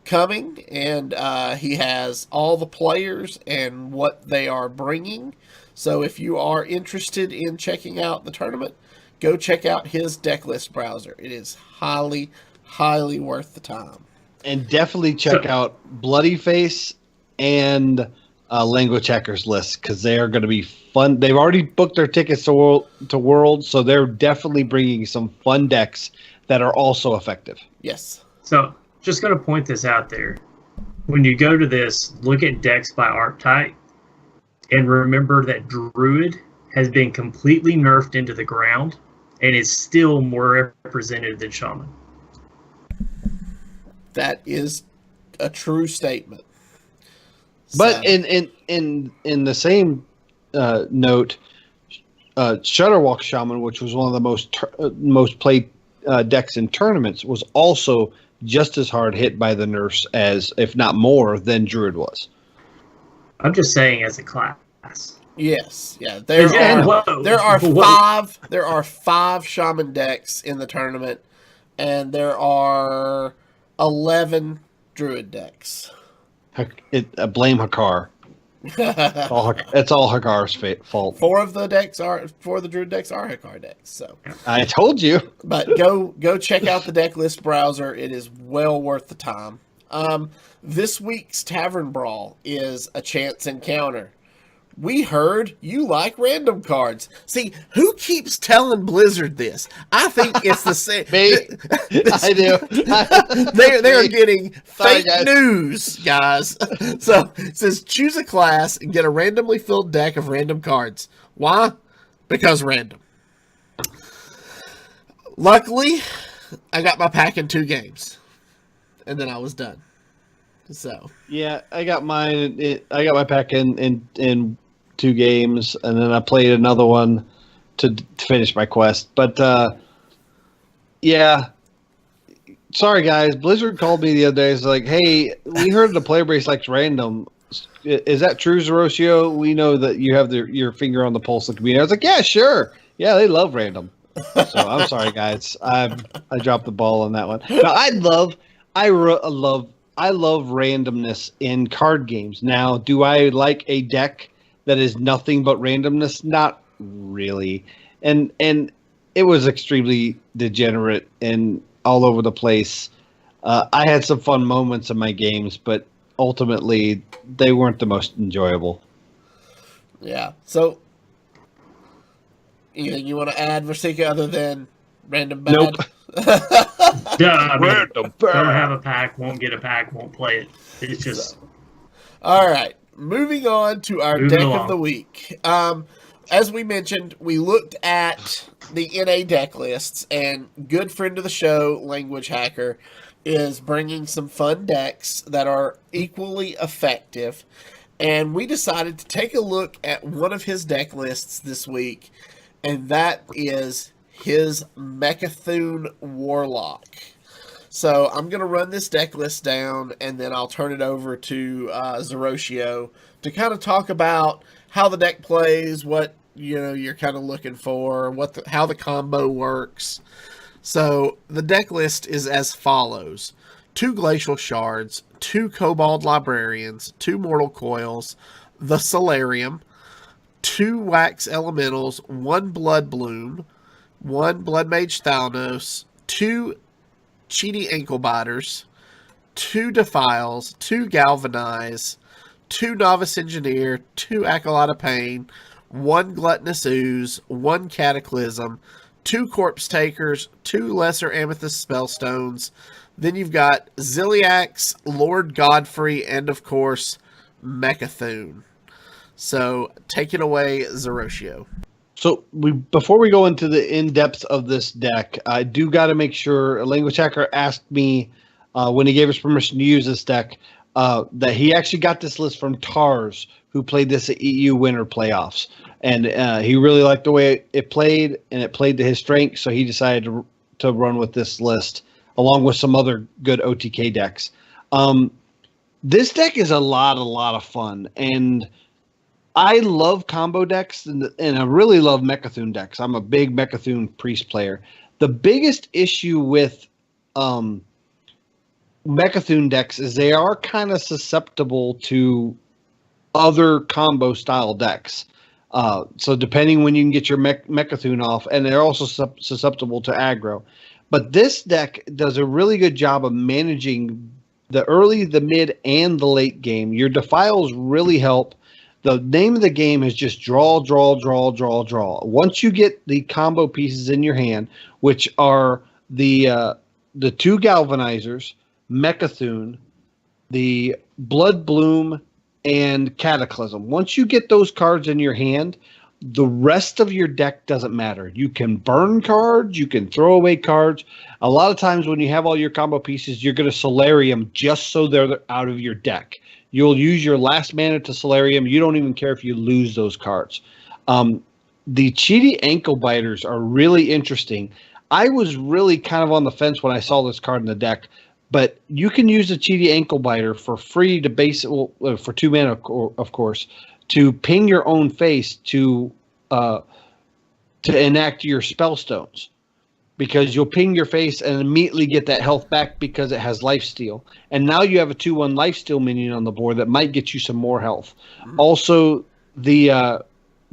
coming, and he has all the players and what they are bringing. So if you are interested in checking out the tournament, go check out his deck list browser. It is highly, highly worth the time. And definitely check out Bloody Face and Languagehacker's list, because they are going to be fun. They've already booked their tickets to World, so they're definitely bringing some fun decks that are also effective. Yes. So, just going to point this out there. When you go to this, look at decks by archetype, and remember that Druid has been completely nerfed into the ground and is still more represented than Shaman. That is a true statement. But So, in the same note, Shutterwalk Shaman, which was one of the most played decks in tournaments, was also just as hard hit by the nerfs as, if not more, than Druid was. I'm just saying as a class. yes, yeah, there are 5 Shaman decks in the tournament, and there are 11 Druid decks. Blame Hakar. It's all Hakar's fault. 4 of the Druid decks are Hakar decks. So I told you. But go check out the deck list browser. It is well worth the time. This week's Tavern Brawl is a chance encounter. We heard you like random cards. See, who keeps telling Blizzard this? I think it's the same. Me. I do. They're getting Sorry, fake guys. news, guys. So it says choose a class and get a randomly filled deck of random cards. Why? Because random. Luckily, I got my pack in 2 games, and then I was done. So Yeah, I got mine. I got my pack in 2 games, and then I played another one to finish my quest. But yeah, sorry guys. Blizzard called me the other day. It's like, hey, we heard the player base likes random. Is that true, Zerocio? We know that you have your finger on the pulse of the community. I was like, yeah, sure. Yeah, they love random. So I'm sorry, guys. I dropped the ball on that one. No, I love randomness in card games. Now, do I like a deck that is nothing but randomness? Not really. And it was extremely degenerate and all over the place. I had some fun moments in my games, but ultimately they weren't the most enjoyable. yeah. So anything you want to add, Versika, other than random bad? Nope. I mean, Random don't have a pack, won't get a pack, won't play it. It's just All right, moving on to our Moving deck along. of the week. As we mentioned, we looked at the NA deck lists, and good friend of the show, Languagehacker, is bringing some fun decks that are equally effective. And we decided to take a look at one of his deck lists this week, and that is his Mecha'thun Warlock. So I'm going to run this deck list down, and then I'll turn it over to Zeroshio to kind of talk about how the deck plays, what you're kind of looking for, how the combo works. So the deck list is as follows: 2 Glacial Shards, 2 Kobold Librarians, 2 Mortal Coils, the Solarium, 2 Wax Elementals, 1 Blood Bloom, 1 Blood Mage Thalnos, 2 Cheaty Ankle Biters, 2 Defiles, 2 Galvanize, 2 Novice Engineer, 2 Acolyte of Pain, 1 Gluttonous Ooze, 1 Cataclysm, 2 Corpse Takers, 2 Lesser Amethyst Spellstones. Then you've got Ziliax, Lord Godfrey, and of course, Mecha'thun. So take it away, Zeroshio. So before we go into the in-depth of this deck, I do got to make sure Languagehacker asked me when he gave us permission to use this deck that he actually got this list from Tars, who played this at EU Winter Playoffs. And he really liked the way it played, and it played to his strength, so he decided to run with this list, along with some other good OTK decks. This deck is a lot of fun, and I love combo decks, and I really love Mecha'thun decks. I'm a big Mecha'thun Priest player. The biggest issue with Mecha'thun decks is they are kind of susceptible to other combo style decks. So depending when you can get your Mecha'thun off, and they're also susceptible to aggro. But this deck does a really good job of managing the early, the mid, and the late game. Your Defiles really help. The name of the game is just draw. Once you get the combo pieces in your hand, which are the 2 Galvanizers, Mecha'thun, the Blood Bloom, and Cataclysm. Once you get those cards in your hand, the rest of your deck doesn't matter. You can burn cards, you can throw away cards. A lot of times when you have all your combo pieces, you're going to Solarium just so they're out of your deck. You'll use your last mana to Solarium. You don't even care if you lose those cards. The Cheaty Ankle Biters are really interesting. I was really kind of on the fence when I saw this card in the deck, but you can use a Cheaty Ankle Biter for free to for 2 mana, of course, to ping your own face to enact your spellstones, because you'll ping your face and immediately get that health back because it has lifesteal. And now you have a 2/1 lifesteal minion on the board that might get you some more health. Mm-hmm. Also, the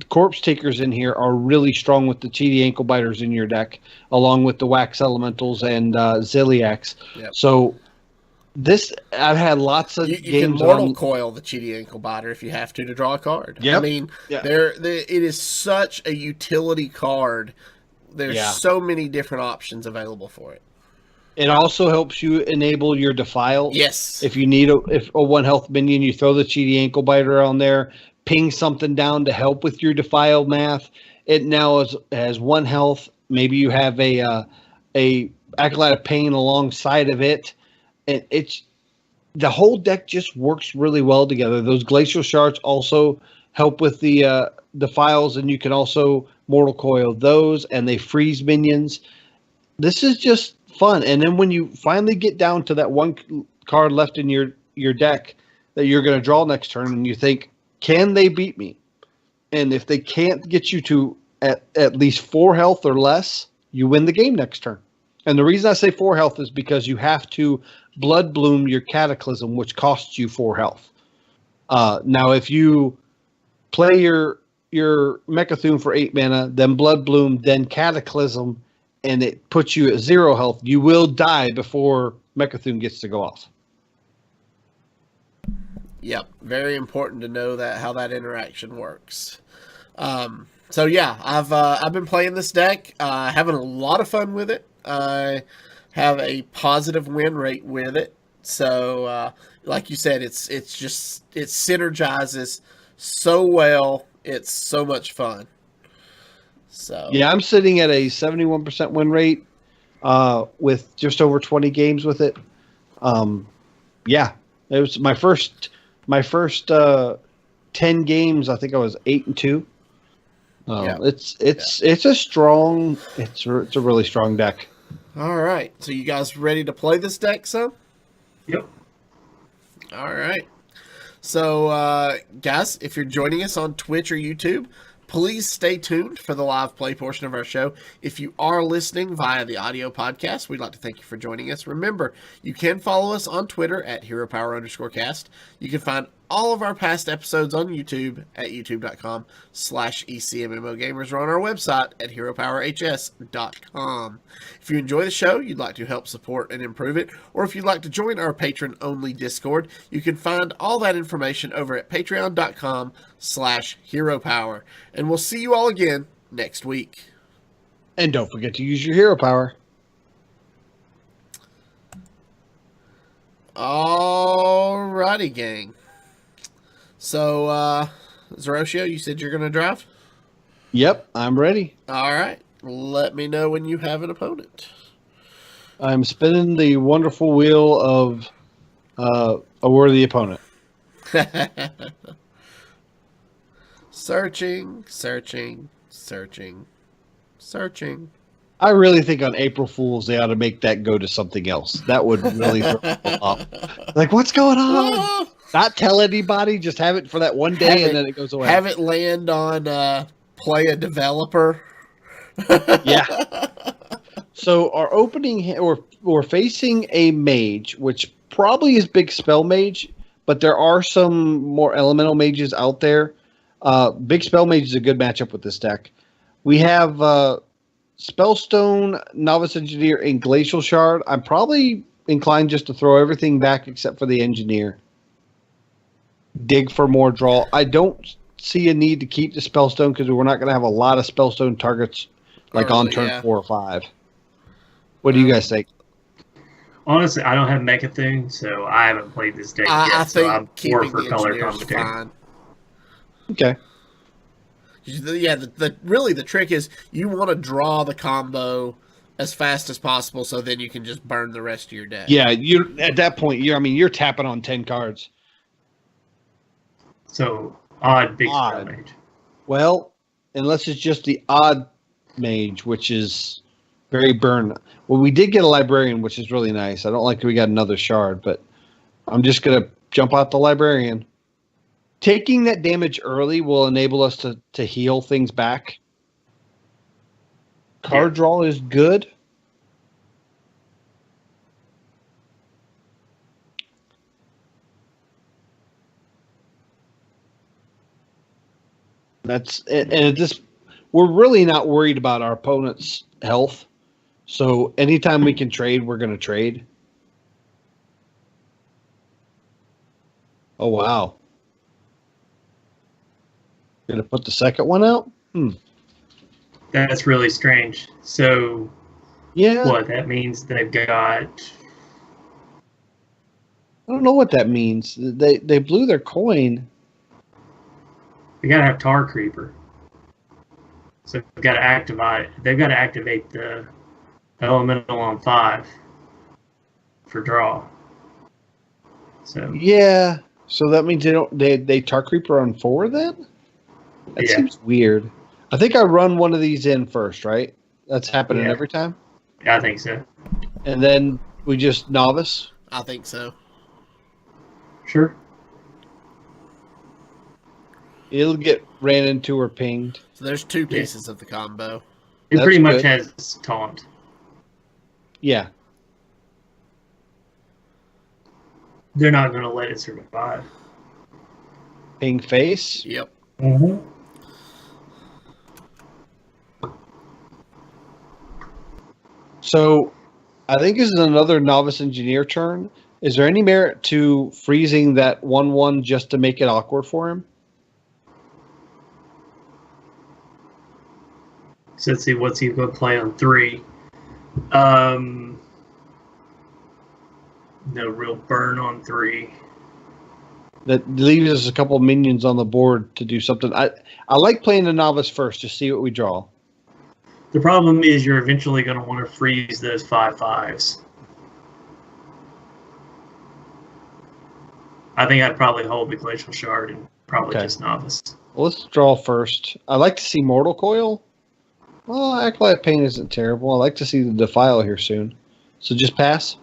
Corpse Takers in here are really strong with the Cheaty Ankle Biters in your deck, along with the Wax Elementals and Ziliax. Yep. So I've had lots of games. You can Mortal Coil the Cheaty Ankle Biter if you have to draw a card. Yep. I mean, it is such a utility card. There's so many different options available for it. It also helps you enable your Defiles. Yes. If you need a 1 health minion, you throw the Cheaty Ankle Biter on there, ping something down to help with your Defile math. It now has 1 health. Maybe you have a Acolyte of Pain alongside of it. And the whole deck just works really well together. Those Glacial Shards also help with the Defiles, and you can also Mortal Coil those, and they freeze minions. This is just fun. And then when you finally get down to that 1 card left in your deck that you're going to draw next turn, and you think, can they beat me? And if they can't get you to at least 4 health or less, you win the game next turn. And the reason I say 4 health is because you have to Blood Bloom your Cataclysm, which costs you 4 health. Now, if you play your Mecha'thun for 8 mana, then Blood Bloom, then Cataclysm, and it puts you at 0 health, you will die before Mecha'thun gets to go off. Yep, very important to know how that interaction works. So yeah, I've been playing this deck, having a lot of fun with it. I have a positive win rate with it. So like you said, it synergizes so well. It's so much fun. So yeah, I'm sitting at a 71% win rate with just over 20 games with it. Yeah, it was my first 10 games. I think I was 8-2. Yeah. It's a strong. It's a really strong deck. All right. So you guys ready to play this deck, some? Yep. All right. So, guys, if you're joining us on Twitch or YouTube, please stay tuned for the live play portion of our show. If you are listening via the audio podcast, we'd like to thank you for joining us. Remember, you can follow us on Twitter at HeroPower_cast. You can find all of our past episodes on YouTube at youtube.com/ECMMOGamers or on our website at HeroPowerHS.com. If you enjoy the show, you'd like to help support and improve it, or if you'd like to join our patron-only Discord, you can find all that information over at patreon.com/HeroPower. And we'll see you all again next week. And don't forget to use your hero power. Alrighty, gang. So, Zeroshio, you said you're going to drive? Yep, I'm ready. All right. Let me know when you have an opponent. I'm spinning the wonderful wheel of a worthy opponent. Searching. I really think on April Fool's they ought to make that go to something else. That would really throw people off. Like, what's going on? Not tell anybody, just have it for that one day and then it goes away. Have it land on play a developer. Yeah. So our opening, we're facing a mage, which probably is big spell mage, but there are some more elemental mages out there. Big spell mage is a good matchup with this deck. We have Spellstone, Novice Engineer, and Glacial Shard. I'm probably inclined just to throw everything back except for the Engineer. Dig for more draw. I don't see a need to keep the Spellstone because we're not going to have a lot of Spellstone targets like on turn 4 or 5. What do you guys think? Honestly, I don't have Mecha'thun, so I haven't played this deck yet. So I'm more for color commentary. Fine. Okay. Yeah, really the trick is you want to draw the combo as fast as possible, so then you can just burn the rest of your deck. Yeah, you at that point you're tapping on 10 cards. So odd big spell mage. Well, unless it's just the odd mage, which is very burn. Well, we did get a librarian, which is really nice. I don't like that we got another shard, but I'm just gonna jump out the librarian. Taking that damage early will enable us to heal things back. Card draw is good. That's and at this, we're really not worried about our opponent's health. So anytime we can trade, we're going to trade. Oh wow! Going to put the second one out? That's really strange. So Yeah. what that means? They've got. I don't know what that means. They blew their coin. They gotta have Tar Creeper. So they've got to activate. They've got to activate the elemental on 5 for draw. So Yeah. So that means they Tar Creeper on 4 then? That seems weird. I think I run one of these in first, right? That's happening every time? Yeah, I think so. And then we just novice? I think so. Sure. It'll get ran into or pinged. So there's 2 pieces of the combo. It That's pretty much good. has taunt. Yeah. They're not going to let it survive. Ping face? Yep. Mm-hmm. So I think this is another novice engineer turn. Is there any merit to freezing that 1/1 just to make it awkward for him? So let's see, what's he going to play on 3? No real burn on 3. That leaves us a couple of minions on the board to do something. I like playing the novice first to see what we draw. The problem is you're eventually going to want to freeze those 5/5s. I think I'd probably hold the Glacial Shard and probably just novice. Well, let's draw first. I like to see Mortal Coil. Well, Acolyte Pain isn't terrible. I like to see the Defile here soon. So just pass.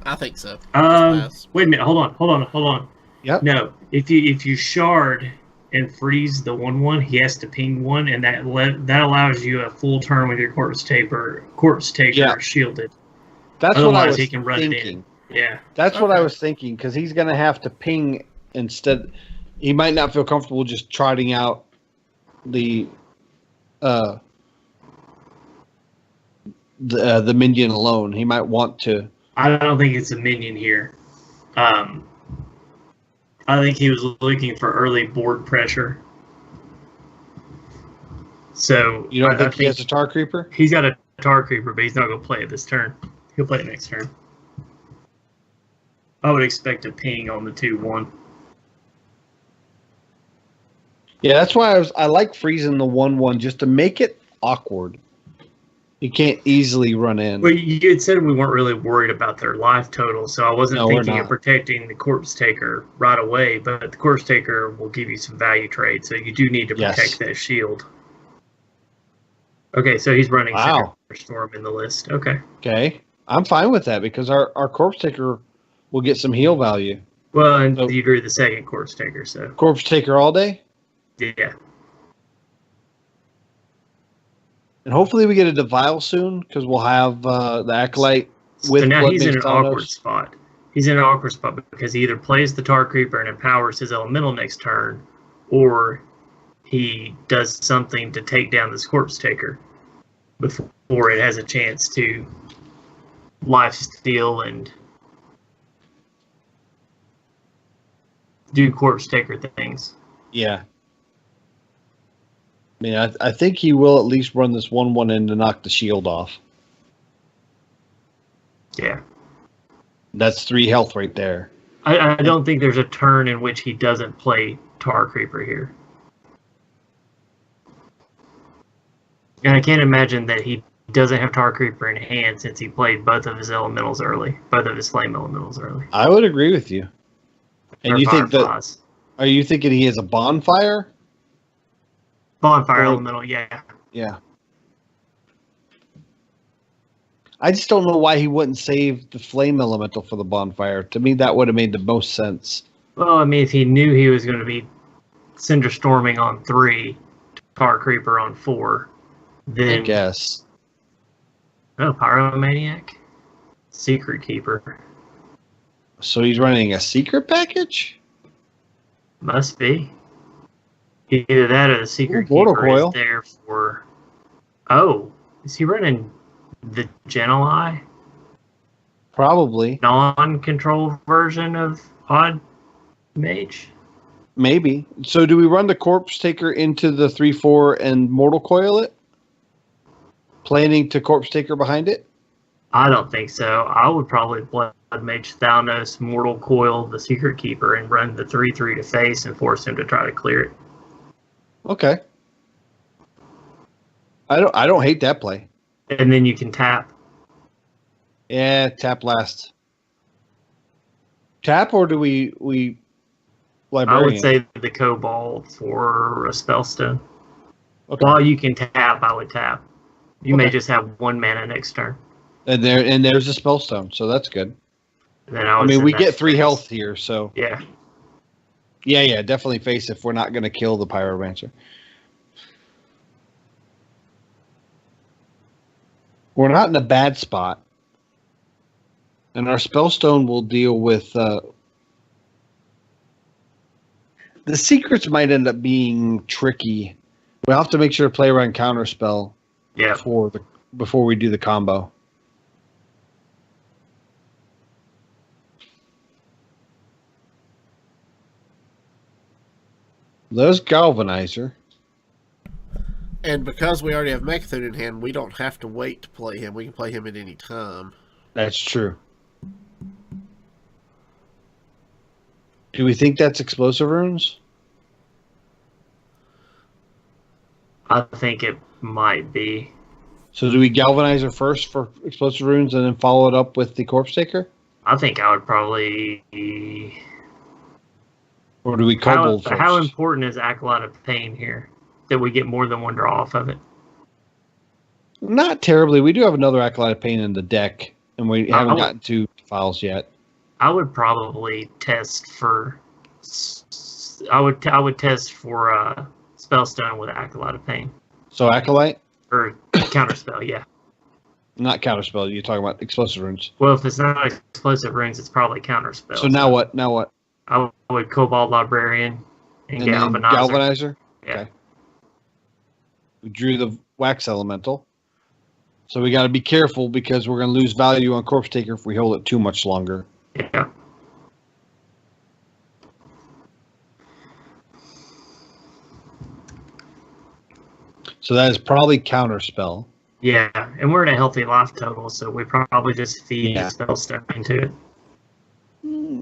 I think so. Just pass. Wait a minute. Hold on. Yep. No, if you shard and freeze the 1/1, he has to ping 1, and that allows you a full turn with your corpse taker shielded. That's what I Otherwise, was he can run it in. thinking. Yeah. That's what I was thinking, because he's going to have to ping instead. He might not feel comfortable just trotting out the minion alone. He might want to. I don't think it's a minion here. I think he was looking for early board pressure. So You don't think he has a Tar Creeper? He's got a Tar Creeper, but he's not going to play it this turn. He'll play it next turn. I would expect a ping on the 2/1. Yeah, that's why I like freezing the 1/1 just to make it awkward. You can't easily run in. Well, you had said we weren't really worried about their life total, so I wasn't thinking of protecting the Corpse Taker right away, but the Corpse Taker will give you some value trade, so you do need to protect that shield. Okay, so he's running Storm in the list. Okay, I'm fine with that because our Corpse Taker will get some heal value. Well, and you drew the second Corpse Taker, so. Corpse Taker all day? Yeah. And hopefully we get a Devile soon because we'll have the Acolyte with. So now Blood he's in Mage an Thanos. awkward spot. He's in an awkward spot because he either plays the Tar Creeper and empowers his elemental next turn, or he does something to take down this Corpse Taker before it has a chance to lifesteal and do Corpse Taker things. Yeah. I mean, I think he will at least run this 1/1 in to knock the shield off. Yeah. That's 3 health right there. I don't think there's a turn in which he doesn't play Tar Creeper here. And I can't imagine that he doesn't have Tar Creeper in hand since he played both of his elementals early, both of his flame elementals early. I would agree with you. And you think that? Fireflies. Are you thinking he has a bonfire? Bonfire elemental, yeah. Yeah. I just don't know why he wouldn't save the flame elemental for the bonfire. To me, that would have made the most sense. Well, I mean, if he knew he was going to be Cinder Storming on 3, Tar Creeper on 4, then... I guess. Oh, Pyromaniac? Secret Keeper. So he's running a secret package? Must be. Either that or the Secret Mortal Keeper Coil. is there for... Oh, is he running the Geneli? Probably. Non-control version of Odd Mage? Maybe. So do we run the Corpse Taker into the 3/4 and Mortal Coil it? Planning to Corpse Taker behind it? I don't think so. I would probably Blood Mage Thanos, Mortal Coil, the Secret Keeper, and run the 3/3 to face and force him to try to clear it. Okay. I don't hate that play. And then you can tap. Yeah, tap last. Tap or do we Librarian? I would say the Cobalt for a Spellstone. Okay. While you can tap, I would tap. You may just have 1 mana next turn. And there's a Spellstone, so that's good. And then I mean, we get 3 health here, so yeah. Yeah, definitely face if we're not going to kill the Pyromancer. We're not in a bad spot. And our Spellstone will deal with... the secrets might end up being tricky. We'll have to make sure to play around Counterspell before we do the combo. Those Galvanizer. And because we already have Mecha'thun in hand, we don't have to wait to play him. We can play him at any time. That's true. Do we think that's explosive runes? I think it might be. So do we Galvanizer first for explosive runes and then follow it up with the Corpse Taker? I think I would probably Or do we kobold first? How important is Acolyte of Pain here? That we get more than one draw off of it? Not terribly. We do have another Acolyte of Pain in the deck, and we haven't gotten to files yet. I would probably test for. I would test for Spellstone with Acolyte of Pain. So Acolyte or Counterspell, yeah. Not Counterspell. You're talking about Explosive Runes. Well, if it's not Explosive Runes, it's probably Counterspell. So now what? Now what? I would Cobalt Librarian and Galvanizer. Galvanizer? Yeah. Okay. We drew the Wax Elemental. So we got to be careful because we're going to lose value on Corpse Taker if we hold it too much longer. Yeah. So that is probably Counterspell. Yeah, and we're at a healthy life total, so we probably just feed Spellstone into it.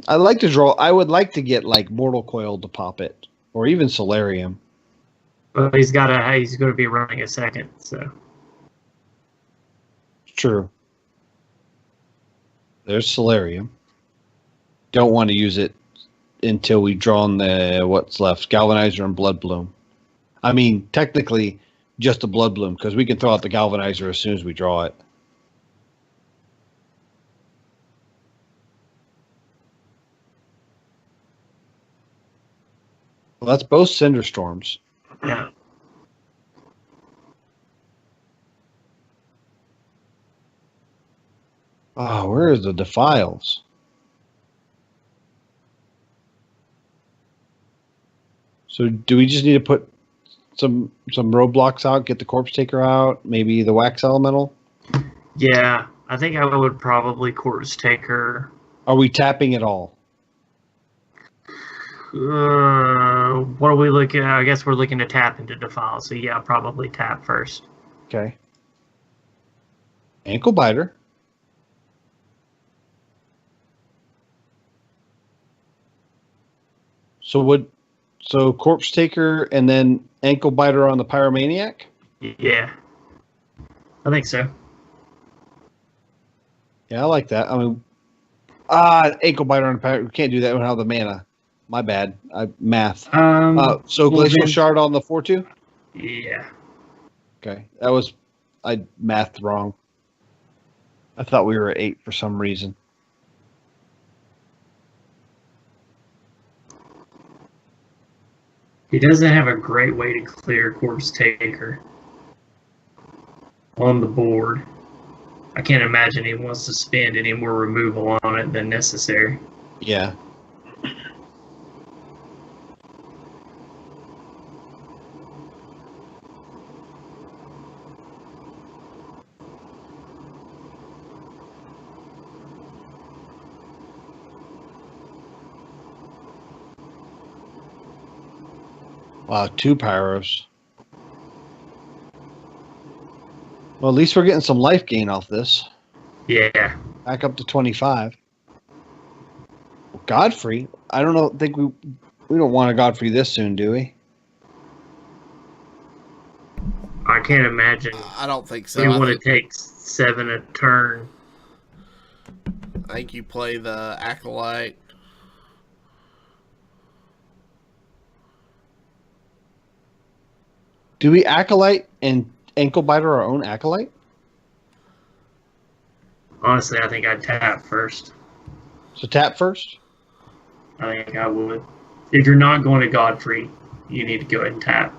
I like to draw. I would like to get like Mortal Coil to pop it, or even Solarium. Well, he's going to be running a second, so. True. There's Solarium. Don't want to use it until we draw on the what's left, Galvanizer and Blood Bloom. I mean, technically, just a Blood Bloom because we can throw out the Galvanizer as soon as we draw it. Well, that's both Cinder Storms. Yeah. Oh, where is the Defiles? So do we just need to put some roadblocks out, get the Corpse Taker out, maybe the Wax Elemental? Yeah, I think I would probably Corpse Taker. Are we tapping at all? What are we looking at? I guess we're looking to tap into Defile, so yeah, probably tap first. Okay. Ankle Biter. So Corpse Taker and then Ankle Biter on the Pyromaniac? Yeah. I think so. Yeah, I like that. I mean, Ankle Biter on the Pyro. We can't do that without the mana. My bad. Math. So Glacial Shard on the 4/2? Yeah. Okay. I mathed wrong. I thought we were at 8 for some reason. He doesn't have a great way to clear Corpse Taker on the board. I can't imagine he wants to spend any more removal on it than necessary. Yeah. Wow, 2 Pyros. Well, at least we're getting some life gain off this. Yeah. Back up to 25. Godfrey? I don't think we don't want a Godfrey this soon, do we? I can't imagine. I don't think so. We want to take 7 a turn. I think you play the Acolyte. Do we Acolyte and Ankle Biter our own Acolyte? Honestly, I think I'd tap first. So tap first? I think I would. If you're not going to Godfrey, you need to go ahead and tap.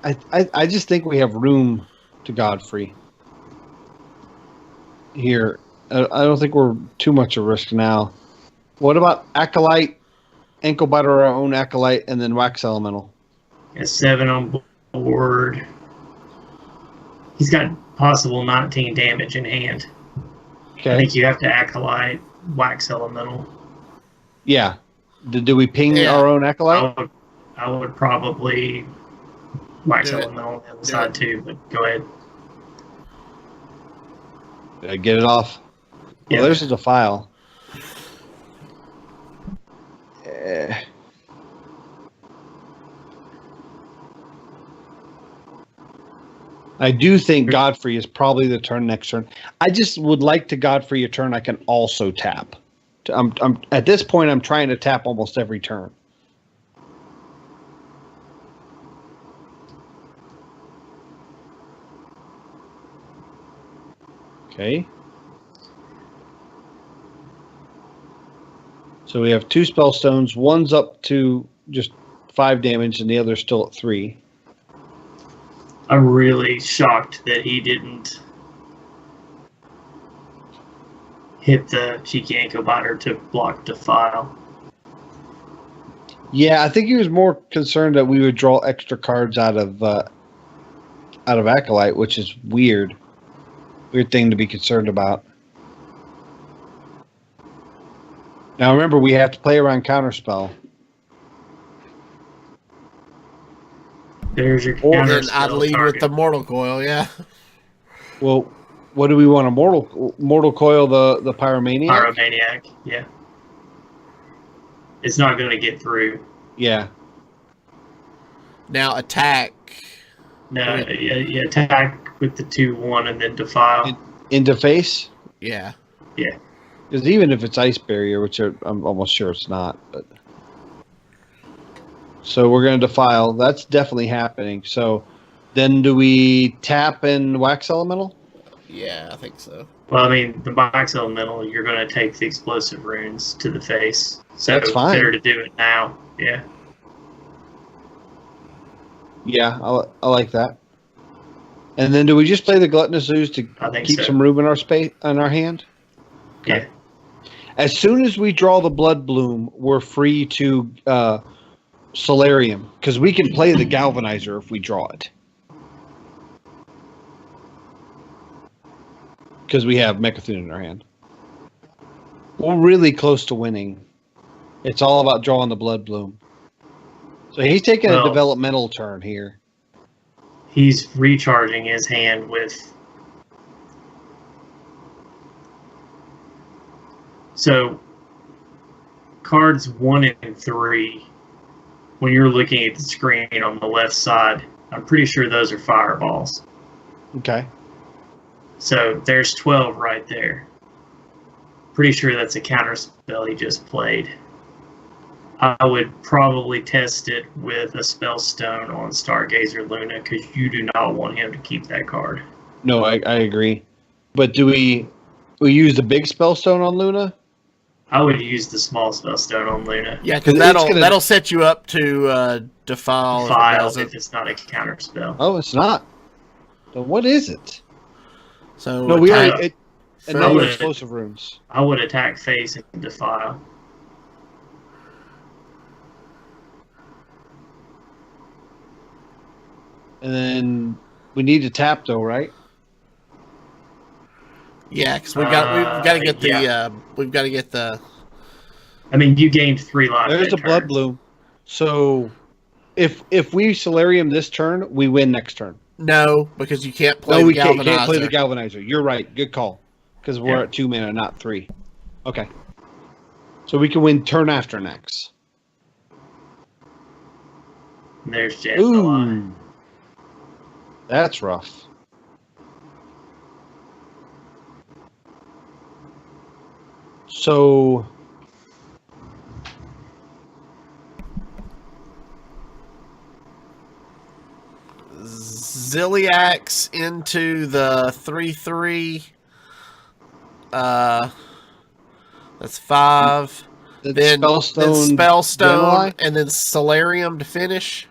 I just think we have room to Godfrey here. I don't think we're too much at risk now. What about Acolyte, Ankle Biter our own Acolyte, and then Wax Elemental? Yeah, 7 on board. He's got possible 19 damage in hand. Okay. I think you have to Acolyte, Wax Elemental. Yeah. Do we ping our own Acolyte? I would probably Wax Elemental on the other side too, but go ahead. Did I get it off? Yeah. Well, there's a Defile. I do think Godfrey is probably the turn next turn. I just would like to Godfrey a turn I can also tap. I'm at this point. I'm trying to tap almost every turn. Okay. So we have 2 spell stones. One's up to just 5 damage, and the other's still at 3. I'm really shocked that he didn't hit the cheeky ankle biter to block Defile. Yeah, I think he was more concerned that we would draw extra cards out of Acolyte, which is weird. Weird thing to be concerned about. Now remember, we have to play around Counterspell. There's your Or then counterspell I'd lead target. with the Mortal Coil, yeah. Well, what do we want? A Mortal Coil, the Pyromaniac? Pyromaniac, yeah. It's not going to get through. Yeah. Now attack. No, you attack with the 2/1 and then Defile. Into face? Yeah. Yeah. Because even if it's Ice Barrier, which I'm almost sure it's not. But so we're going to Defile. That's definitely happening. So then do we tap in Wax Elemental? Yeah, I think so. Well, I mean, the Box Elemental, you're going to take the explosive runes to the face. So That's fine. Better to do it now. Yeah. Yeah, I like that. And then do we just play the Gluttonous Ooze to I think keep so. some room in our space in our hand? Yeah. As soon as we draw the Blood Bloom, we're free to Solarium, because we can play the Galvanizer if we draw it. Because we have Mecha'thun in our hand. We're really close to winning. It's all about drawing the Blood Bloom. So he's taking a developmental turn here. He's recharging his hand with... So, cards 1 and 3, when you're looking at the screen on the left side, I'm pretty sure those are fireballs. Okay. So there's 12 right there. Pretty sure that's a counter spell he just played. I would probably test it with a spell stone on Stargazer Luna because you do not want him to keep that card. No, I agree. But do we use the big spellstone on Luna? I would use the small spell stone on Luna. Yeah, because that'll set you up to Defile. If it's not a counter spell. Oh, it's not. Then what is it? So No, we attack- already So another would- explosive runes. I would attack face and Defile. And then we need to tap though, right? Yeah, because we've got to get the yeah. we've got to get the. I mean, you gained 3 life. There's that a Blood turn. Bloom. So if we Solarium this turn, we win next turn. No, because you can't play. No, the we can't Galvanizer. play the Galvanizer. You're right. Good call. Because we're Yeah. at 2 mana, not 3. Okay. So we can win turn after next. And there's Jazzalai. Ooh. That's rough. So Ziliax into the 3/3. That's 5. Then Spellstone, Spellstone, and then Solarium to finish.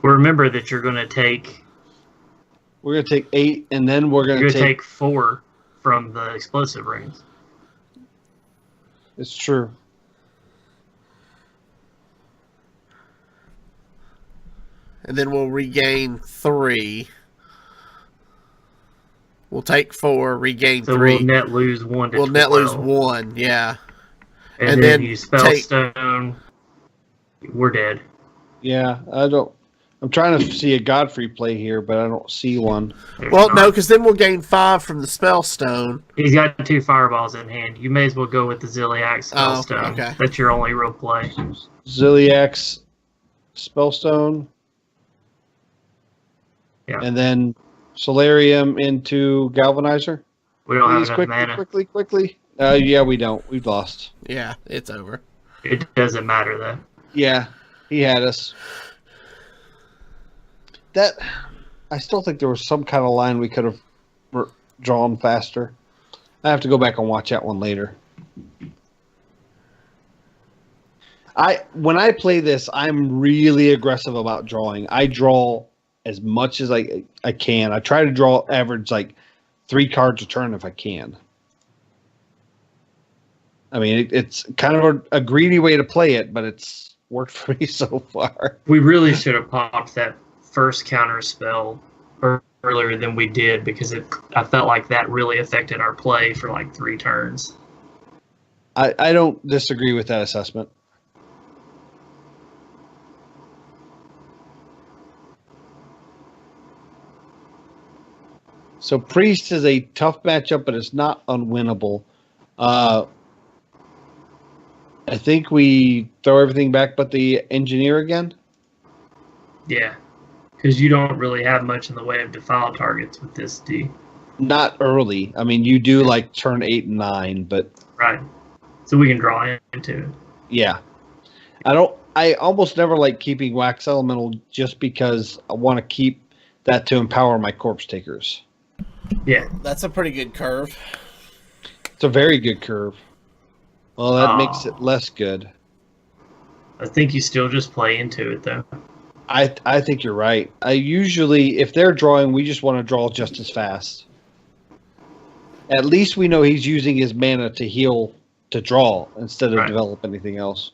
Well, remember that you're going to take we're gonna take 8, and then we're you're gonna going to take. take 4 from the explosive rings. It's true. And then we'll regain 3. We'll take 4, regain So 3. we'll net lose 1 to We'll 12. net lose 1, yeah. And then you Spellstone. We're dead. Yeah, I'm trying to see a Godfrey play here, but I don't see one. There's Well, not. no, because then we'll gain 5 from the Spellstone. He's got 2 fireballs in hand. You may as well go with the Ziliax Oh, Spellstone. okay. That's your only real play. Ziliax, Spellstone, Yeah. and then Solarium into Galvanizer. We don't have Please, enough quickly, mana. quickly. Yeah, we don't. We've lost. Yeah, it's over. It doesn't matter though. Yeah, he had us. That I still think there was some kind of line we could have drawn faster. I have to go back and watch that one later. When I play this, I'm really aggressive about drawing. I draw as much as I can. I try to draw average like 3 cards a turn if I can. I mean, it's kind of a greedy way to play it, but it's worked for me so far. We really should have popped that first counter spell earlier than we did because I felt like that really affected our play for like 3 turns. I don't disagree with that assessment. So Priest is a tough matchup, but it's not unwinnable. I think we throw everything back but the engineer again. Yeah, because you don't really have much in the way of defile targets with this D. Not early. I mean, you do like turn 8 and 9, but right. So we can draw into it. Yeah, I almost never like keeping Wax Elemental just because I want to keep that to empower my Corpse Takers. Yeah, that's a pretty good curve. It's a very good curve. Well, that makes it less good. I think you still just play into it, though. I think you're right. I usually, if they're drawing, we just want to draw just as fast. At least we know he's using his mana to heal, to draw, instead of develop anything else.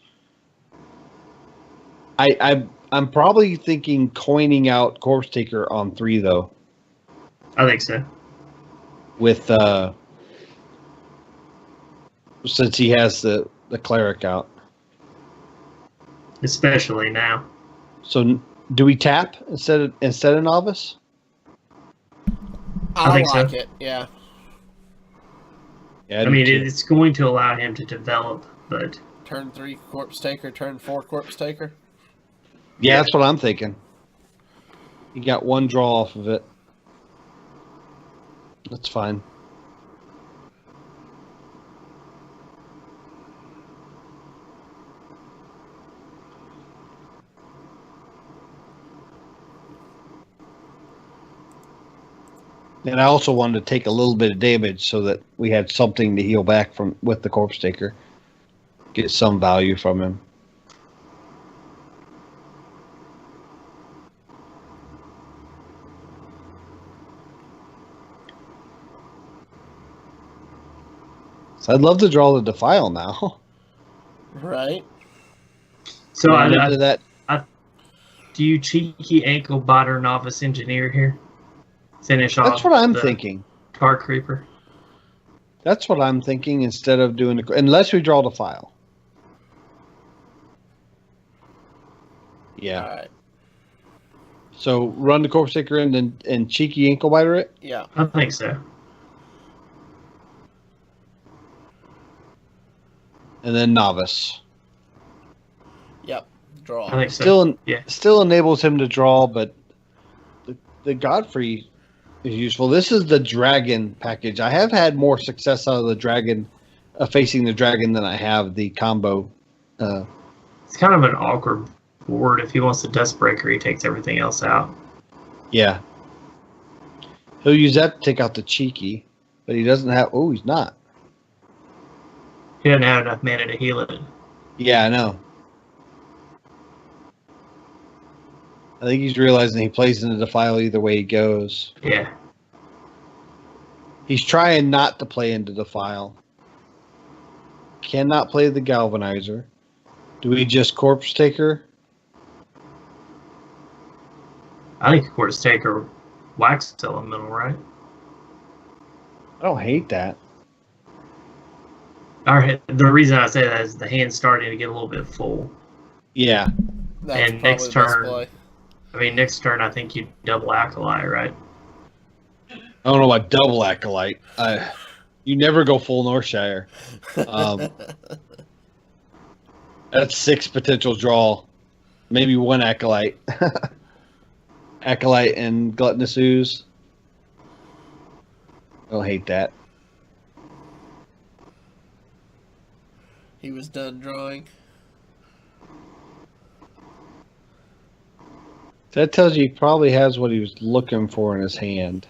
I'm probably thinking coining out Corpse Taker on 3, though. I think so. With since he has the cleric out, especially now. So do we tap instead of novice? I think like so. It. Yeah. Yeah. I mean, it's going to allow him to develop, but turn 3 Corpse Taker, turn 4 Corpse Taker. Yeah, that's what I'm thinking. You got 1 draw off of it. That's fine. And I also wanted to take a little bit of damage so that we had something to heal back from with the Corpse Taker. Get some value from him. So I'd love to draw the Defile now. Right. So that. Do you cheeky ankle biter novice engineer here? Finish off. That's what I'm thinking. Tar Creeper. That's what I'm thinking instead of doing unless we draw the file. Yeah. All right. So run the Corpse Taker and cheeky ankle biter it? Yeah. I think so. And then novice. Yep. Draw. I think so. Still enables him to draw, but the Godfrey is useful. This is the dragon package. I have had more success out of the dragon, facing the dragon, than I have the combo. It's kind of an awkward board. If he wants the Dustbreaker, he takes everything else out. Yeah. He'll use that to take out the cheeky, but he doesn't have. Oh, he's not. He doesn't have enough mana to heal it. Yeah, I know. I think he's realizing he plays into the Defile either way he goes. Yeah. He's trying not to play into the Defile. Cannot play the Galvanizer. Do we just Corpse Taker? I think Corpse Taker Wax Elemental, right? I don't hate that. The reason I say that is the hand's starting to get a little bit full. Yeah. That's and next turn, play. Next turn I think you double Acolyte, right? I don't know about double Acolyte. You never go full Northshire. That's 6 potential draw. Maybe 1 Acolyte. Acolyte and Gluttonous Ooze. I don't hate that. He was done drawing. That tells you he probably has what he was looking for in his hand.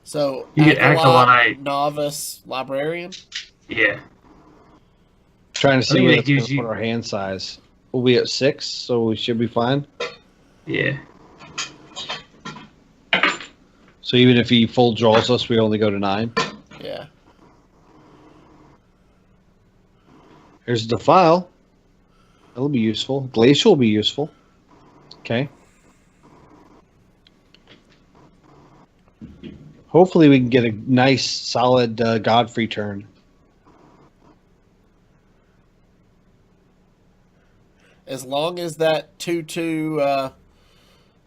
So, You get Acolyte, Acolyte. Novice, Librarian? Yeah. Trying to see think where that that's going gives to you- put our hand size. We'll be at 6, so we should be fine. Yeah. So even if he full draws us, we only go to 9. Yeah. Here's the file. That'll be useful. Glacial will be useful. Okay. Hopefully we can get a nice, solid Godfrey turn. As long as that 2/2,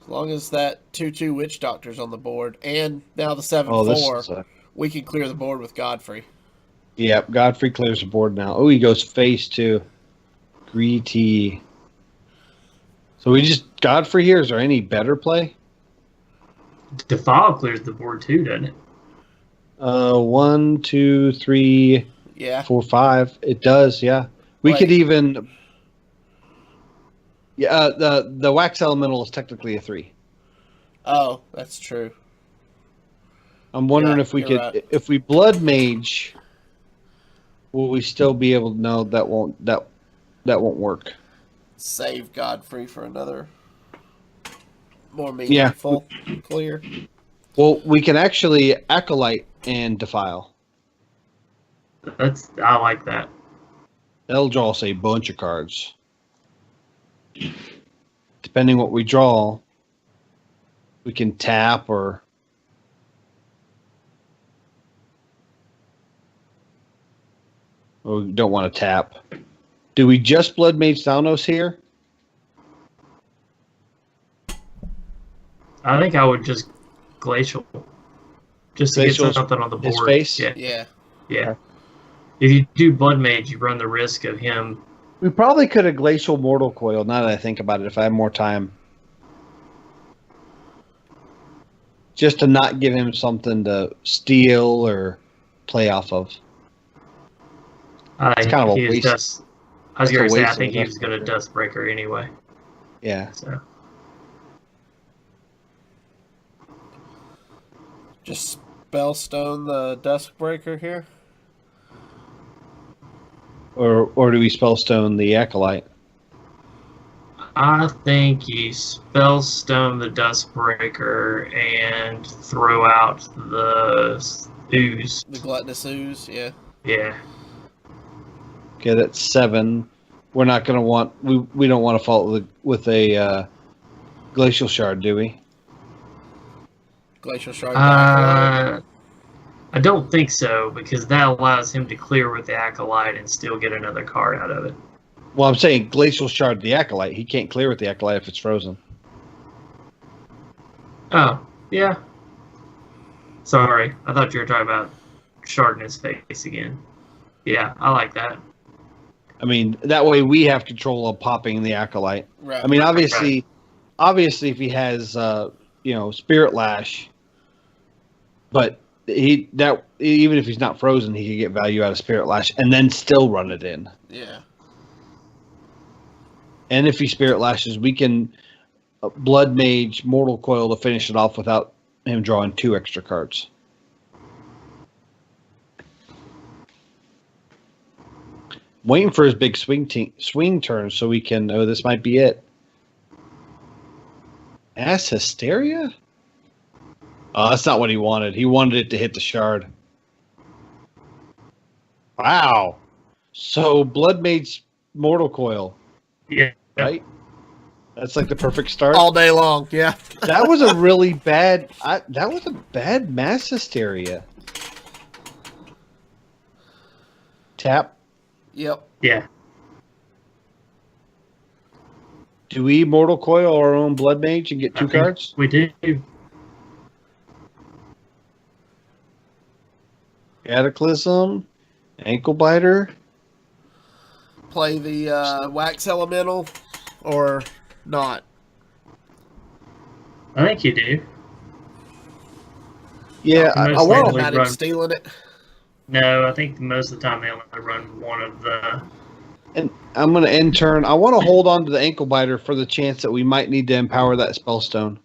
as long as that 2/2 Witch Doctor's on the board, and now the 7/4, we can clear the board with Godfrey. Yep, Godfrey clears the board now. Oh, he goes face too. Greedy. So we just Godfrey here. Is there any better play? Defile clears the board too, doesn't it? 1, 2, 3, Yeah. 4, 5. It does, yeah. We could even. Yeah, the wax elemental is technically a 3. Oh, that's true. I'm wondering Yeah, if we you're could, right. if we blood mage, will we still be able to? No, that won't work. Save Godfrey for another more meaningful clear. Well, we can actually acolyte and defile. I like that. That'll draw us a bunch of cards. Depending what we draw, we can tap or. We don't want to tap. Do we just blood mage Thanos here? I think I would just glacial, just to Glacial's get something on the board. his face? Yeah, Yeah. yeah. If you do blood mage, you run the risk of him. We probably could have glacial mortal coil. Now that I think about it, if I have more time, just to not give him something to steal or play off of. It's kind of a he was waste. dust. I was That's a going to say, I waste of think a he was going to Dustbreaker. dust breaker anyway. Yeah. So Just Spellstone the Duskbreaker here. Or do we spellstone the acolyte? I think you spellstone the dust breaker and throw out the ooze. The Gluttonous Ooze, yeah. Yeah. Okay, that's 7. We're not going to want. We don't want to follow with a glacial shard, do we? Glacial Shard. Acolyte. I don't think so, because that allows him to clear with the acolyte and still get another card out of it. Well, I'm saying glacial shard the acolyte. He can't clear with the acolyte if it's frozen. Oh, yeah. Sorry, I thought you were talking about shard in his face again. Yeah, I like that. I mean, that way we have control of popping the acolyte. Right. I mean, obviously, if he has, Spirit Lash, but even if he's not frozen, he could get value out of Spirit Lash and then still run it in. Yeah. And if he Spirit Lashes, we can Blood Mage Mortal Coil to finish it off without him drawing 2 extra cards. Waiting for his big swing turn so we can. Oh, this might be it. Ass Hysteria? Oh, that's not what he wanted. He wanted it to hit the shard. Wow. So Blood Mage Mortal Coil, Yeah. right? That's like the perfect start. All day long, yeah. That was a really bad. That was a bad Mass Hysteria. Tap. Yep. Yeah. Do we Mortal Coil our own Blood Mage and get 2 I think cards? We do. Cataclysm, Ankle Biter. Play the Wax Elemental or not. I think you do. Yeah, I Most want likely. to. About him run. stealing it. No, I think most of the time they only run one of the. And I'm going to end turn. I want to hold on to the ankle biter for the chance that we might need to empower that spellstone.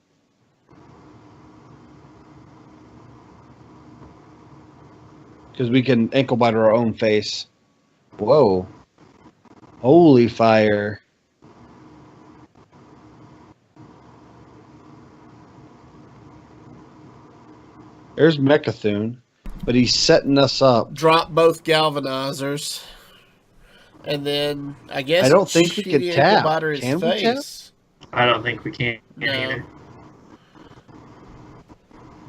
Because we can ankle bite our own face. Whoa. Holy fire. There's Mecha'thun, but he's setting us up. Drop both galvanizers. And then, I guess I don't think we shoot can the tap. ankle biter his Can we tap? face. I don't think we can No. either.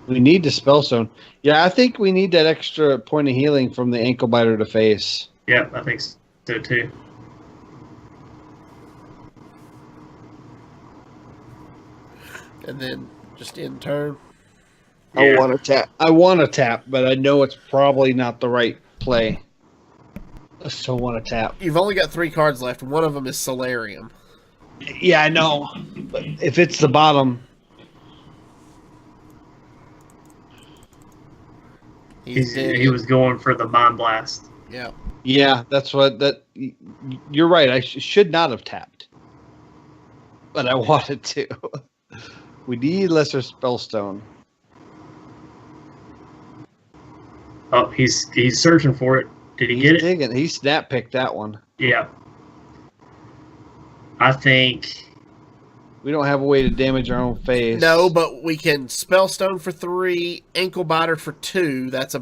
We need the spellstone. Yeah, I think we need that extra point of healing from the ankle biter to face. Yep, I think so too. And then just in turn. I Yeah. want to tap. I want to tap, but I know it's probably not the right play. I still want to tap. You've only got 3 cards left. One of them is Solarium. Yeah, I know. But if it's the bottom, He was going for the Mind Blast. Yeah. yeah, that's what that. You're right. I should not have tapped, but I wanted to. We need lesser spellstone. Oh, he's searching for it. Did he He's get it? digging. He snap picked that one. Yeah. I think. We don't have a way to damage our own face. No, but we can Spellstone for 3, Ankle Biter for 2. That's a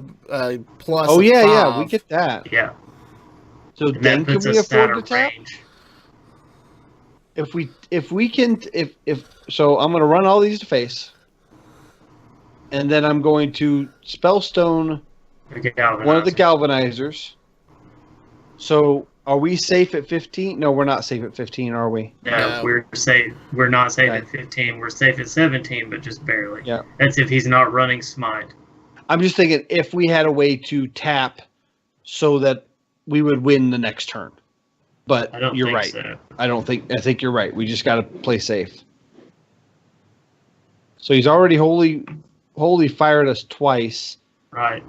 plus. Oh of yeah, 5. yeah, we get that. Yeah. So And then that can puts we us afford out to of tap? range. If we can so I'm gonna run all these to face. And then I'm going to spellstone one of the galvanizers. So are we safe at 15? No, we're not safe at 15, are we? No, No. we're safe. We're not safe Okay. at 15. We're safe at 17, but just barely. Yeah. That's if he's not running Smite. I'm just thinking if we had a way to tap so that we would win the next turn. But I don't you're think right. so. I think you're right. We just got to play safe. So he's already wholly fired us twice. Right.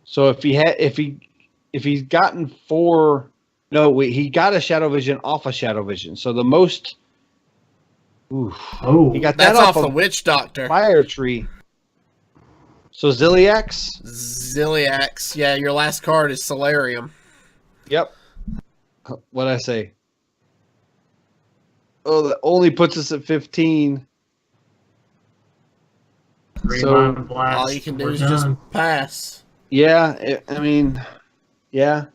So if he's gotten 4, he got a shadow vision off of shadow vision. So the most, Oh, he got That's that off the of Witch Doctor. fire tree. So Ziliax. Ziliax. Yeah, your last card is Solarium. Yep. What'd I say? Oh, that only puts us at 15. Mind Blast. All you can do We're is done. just pass. Yeah, I mean, yeah.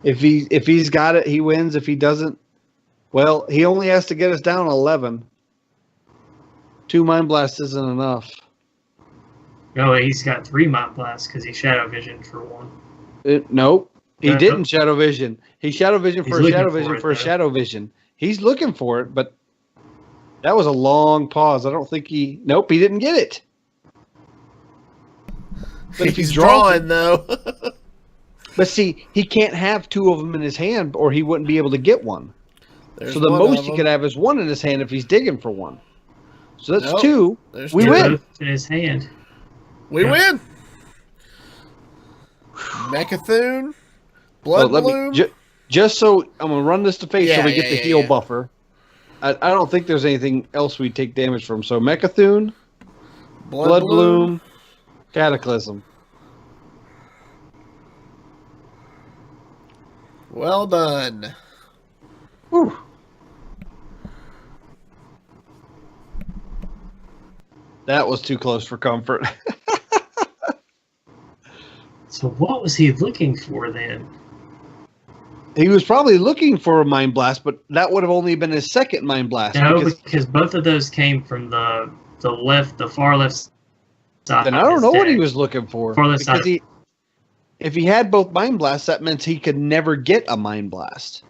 If he's got it, he wins. If he doesn't, well, he only has to get us down 11. 2 Mind Blasts isn't enough. No, he's got 3 Mind Blasts because he Shadow Vision for 1. Nope. He Yeah, didn't Shadow Vision. He Shadow Vision He's for a looking Shadow for Vision it, for a though. Shadow Vision. He's looking for it, but that was a long pause. I don't think he. Nope, he didn't get it. But if He's he draws drawing, though. But see, he can't have 2 of them in his hand, or he wouldn't be able to get one. There's So the one most of he them. could have is 1 in his hand if he's digging for 1. So that's Nope. 2. There's We two. win. In his hand. We Yeah. win. Mecha'thun, So Blood let Bloom. me just so I'm gonna run this to face so Yeah, we get yeah, the yeah, heal yeah. buffer. I don't think there's anything else we take damage from. So Mecha'thun, Blood Bloom, Cataclysm. Well done. Whew. That was too close for comfort. So what was he looking for then? He was probably looking for a Mind Blast, but that would have only been his second Mind Blast. No, because because both of those came from the far left side. then I of don't his know what he deck. was looking for. For the Because side. if he had both Mind Blasts, that meant he could never get a Mind Blast.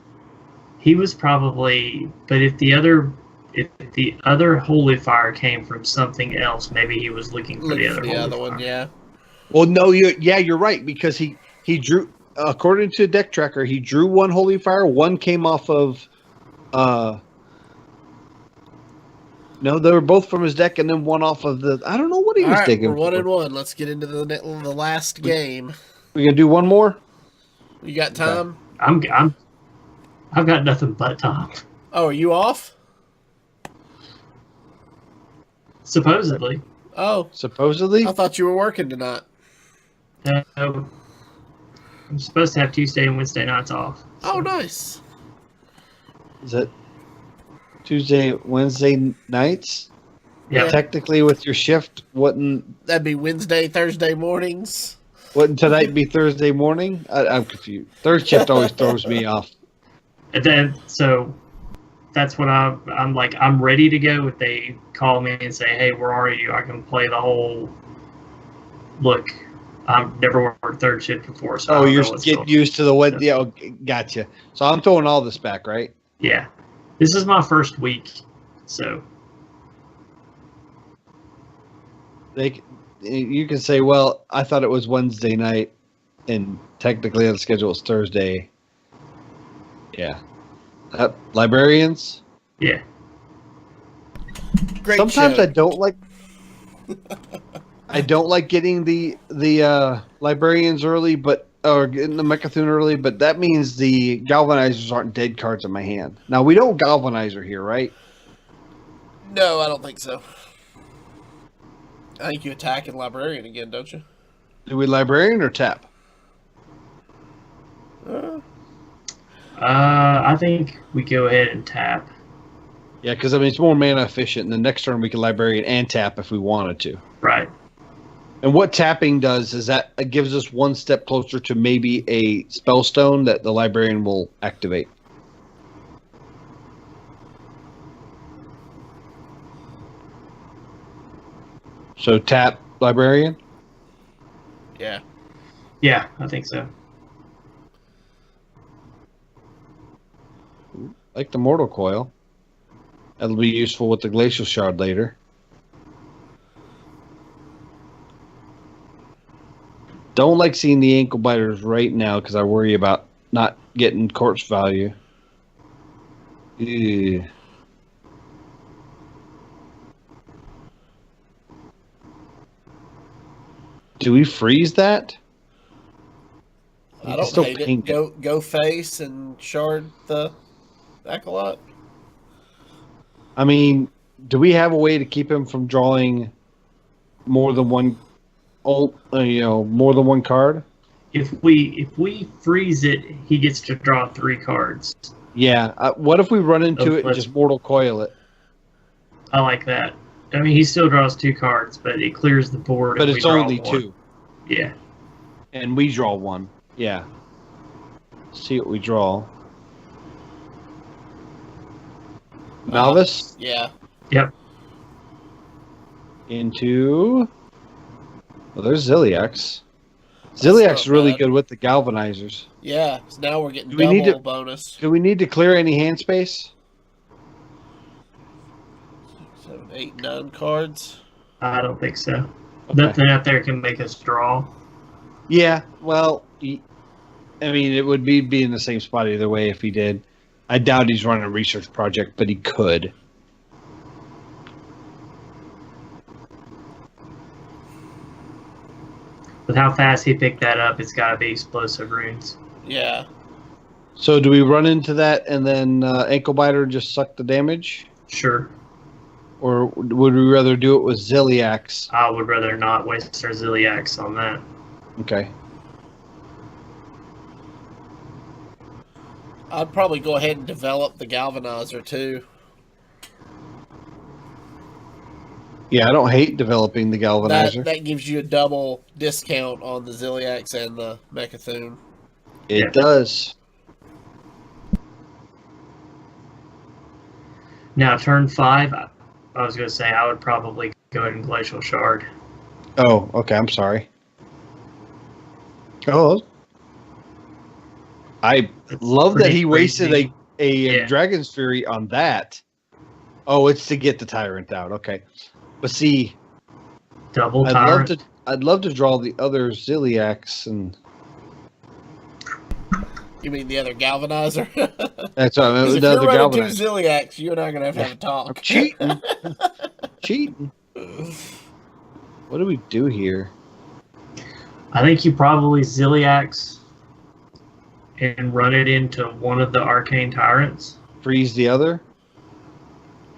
He was probably, but if the other Holy Fire came from something else, maybe he was looking for Look the for other the Holy other Fire. one, yeah. Well, no, you're right, because he drew, according to Deck Tracker, he drew 1 Holy Fire, 1 came off of No, they were both from his deck, and then one off of the. I don't know what he All was right, taking. we're 1-1. Let's get into the last game. We gonna do one more? You got time? I've got nothing but time. Oh, are you off? Supposedly. Oh, Supposedly. I thought you were working tonight. I'm supposed to have Tuesday and Wednesday nights off. So. Oh, nice. Is it Tuesday, Wednesday nights? Yeah. Technically, with your shift, wouldn't That'd be Wednesday, Thursday mornings. tonight be Thursday morning? I'm confused. Third shift always throws me off. And then, so that's what I'm like. I'm ready to go if they call me and say, "Hey, where are you?" I can play the whole. Look, I've never worked third shift before, so You're getting used to the what? Yeah, gotcha. So I'm throwing all this back, right? Yeah, this is my first week, so You can say, "Well, I thought it was Wednesday night, and technically the schedule is Thursday." Yeah, librarians. yeah. Great. Sometimes show. I don't like. I don't like getting the librarians early, or getting the Mecha'thun early, but that means the galvanizers aren't dead cards in my hand. Now we don't galvanizer here, right? No, I don't think so. I think you attack in librarian again, don't you? Do we librarian or tap? I think we go ahead and tap. Yeah, because I mean it's more mana efficient. And the next turn we can librarian and tap if we wanted to. Right. And what tapping does is that it gives us one step closer to maybe a spellstone that the librarian will activate. So tap librarian? Yeah. Yeah, I think so. Like the Mortal Coil. That'll be useful with the Glacial Shard later. Don't like seeing the ankle biters right now because I worry about not getting corpse value. Ew. Do we freeze that? I don't still hate ping it. Go face and shard the acolyte. I mean, do we have a way to keep him from drawing more than one, more than one card? If we freeze it, he gets to draw 3 cards. Yeah. What if we run into it and just Mortal Coil it? I like that. I mean, he still draws 2 cards, but it clears the board. But if it's we draw only 1. 2. Yeah. And we draw 1. Yeah. See what we draw. Novice Yeah. Yep. into. Well, there's Ziliax. Ziliax is really bad. good with the galvanizers. Yeah. So now we're getting Do we need double to- bonus. Do we need to clear any hand space? 7, 8, 9 cards. I don't think so. Okay. Nothing out there can make us draw. Yeah, well, I mean, it would be in the same spot either way if he did. I doubt he's running a research project, but he could. With how fast he picked that up, it's got to be explosive runes. Yeah. So do we run into that and then ankle biter just suck the damage? Sure. Or would we rather do it with Ziliax? I would rather not waste our Ziliax on that. Okay. I'd probably go ahead and develop the galvanizer too. Yeah, I don't hate developing the galvanizer. That gives you a double discount on the Ziliax and the Mecha'thun. It does. Now, turn 5, I was going to say I would probably go ahead and Glacial Shard. Oh, okay. I'm sorry. Oh, I love that he wasted a Dragon's Fury on that. Oh, it's to get the Tyrant out. Okay, but see, Double Tyrant. I'd love to draw the other Ziliax and You mean the other galvanizer? That's Because if the you're other running two galvanizer. Ziliacs, you and I are going to have a I'm talk. cheating. Cheating. What do we do here? I think you probably Ziliax and run it into one of the arcane tyrants, Freeze the other?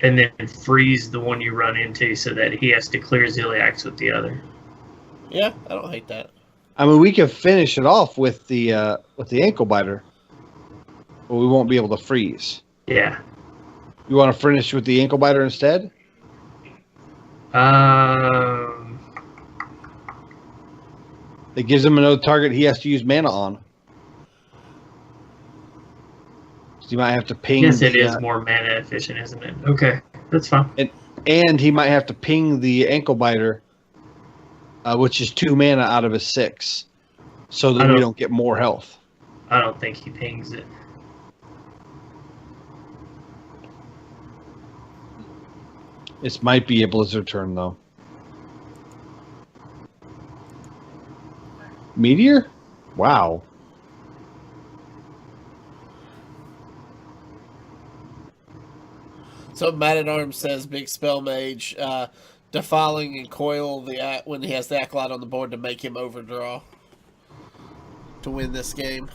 and then freeze the one you run into so that he has to clear Ziliax with the other. Yeah, I don't hate that. I mean, we can finish it off with the ankle biter, but we won't be able to freeze. Yeah. You want to finish with the ankle biter instead? It gives him another target he has to use mana on. So you might have to ping. Yes, it is more mana efficient, isn't it? Okay, that's fine. And he might have to ping the ankle biter, which is 2 mana out of his 6, so that we don't get more health. I don't think he pings it. This might be a Blizzard turn, though. Meteor? Wow. So Matt at Arms says Big Spell Mage, defiling and coil when he has the Acolyte on the board to make him overdraw to win this game.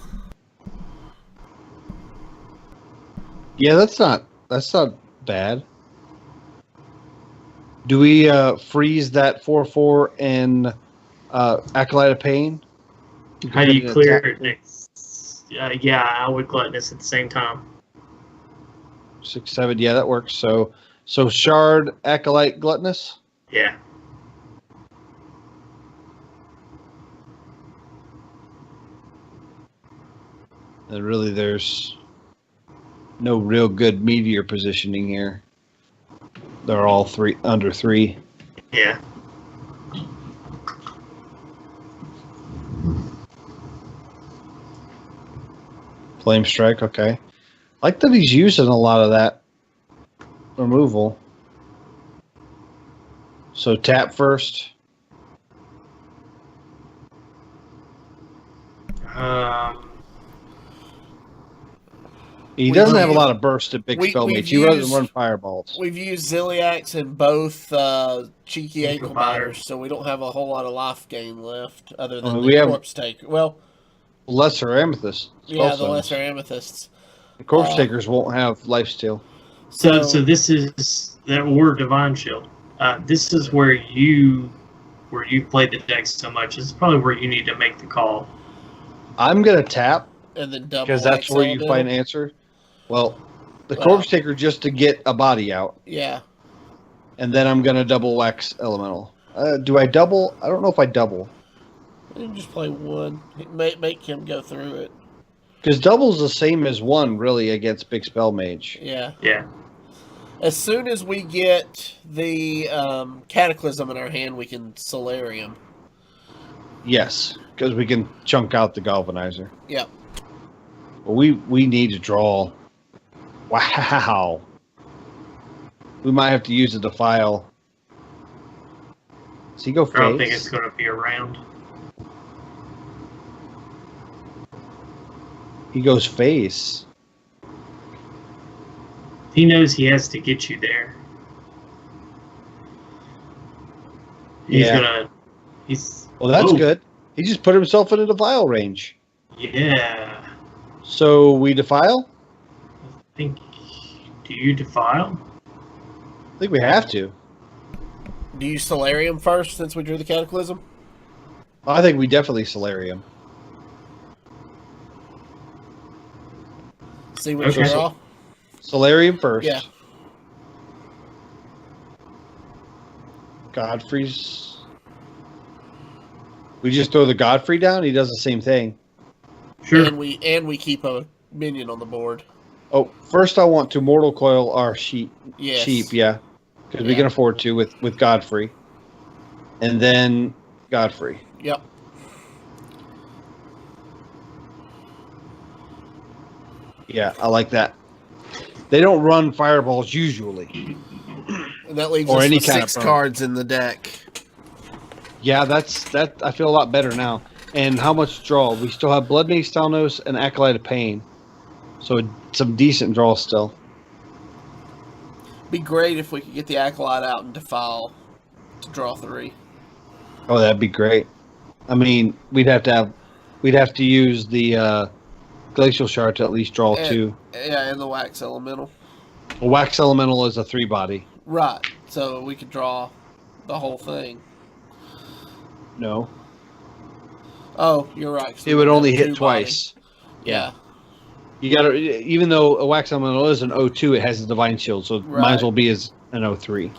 Yeah, that's not bad. Do we freeze that 4/4 and Acolyte of Pain? How do you clear it next? Yeah, I would Gluttonous at the same time. 6, 7, yeah, that works. So Shard, Acolyte, Gluttonous? Yeah. And really, there's no real good Meteor positioning here. They're all under 3. Yeah. Flame Strike, okay. I like that he's using a lot of that removal. So tap first. He doesn't have a lot of burst at Big Spell Mage. He doesn't run fireballs. We've used Ziliax in both cheeky ankle biters, so we don't have a whole lot of life gain left other than the Corpse Taker. Well, Lesser Amethyst. Yeah, the Lesser Amethysts. The Corpse Takers won't have lifesteal. So this is or Divine Shield. This is where you played the deck so much. This is probably where you need to make the call. I'm gonna tap and then double because that's where you find an answer. Well, the Corpse Taker just to get a body out. Yeah. And then I'm gonna double Wax Elemental. Do I double? I don't know if I double. You just play one. Make him go through it. Because double's the same as 1, really, against Big Spell Mage. Yeah. Yeah. As soon as we get the Cataclysm in our hand, we can Solarium. Yes, because we can chunk out the Galvanizer. Yep. But we need to draw. Wow. We might have to use a Defile. Does he go face? I don't think it's going to be around. He goes face. He knows he has to get you there. Well, that's good. He just put himself in a Defile range. Yeah. So we Defile? Do you Defile? I think we have to. Do you Solarium first since we drew the Cataclysm? I think we definitely Solarium. See what you draw? Solarium first. Yeah. Godfrey's. We just throw the Godfrey down. He does the same thing. Sure. And we keep a minion on the board. Oh, first I want to Mortal Coil our sheep. Yes. Sheep, yeah, because we can afford to with Godfrey, and then Godfrey. Yep. Yeah, I like that. They don't run fireballs usually. And that leaves or us any with kind 6 of cards in the deck. Yeah, that I feel a lot better now. And how much draw? We still have Blood Mage Stalnos and Acolyte of Pain. So some decent draw still. Be great if we could get the Acolyte out and Defile to draw 3. Oh, that'd be great. I mean, we'd have to use the Glacial Shard to at least draw 2. Yeah, and the Wax Elemental. A Wax Elemental is a 3-body. Right. So we could draw the whole thing. No. Oh, you're right. It would only hit twice. Yeah. You gotta, even though a Wax Elemental is an 0-2, it has a Divine Shield, so it might as well be as an 0-3.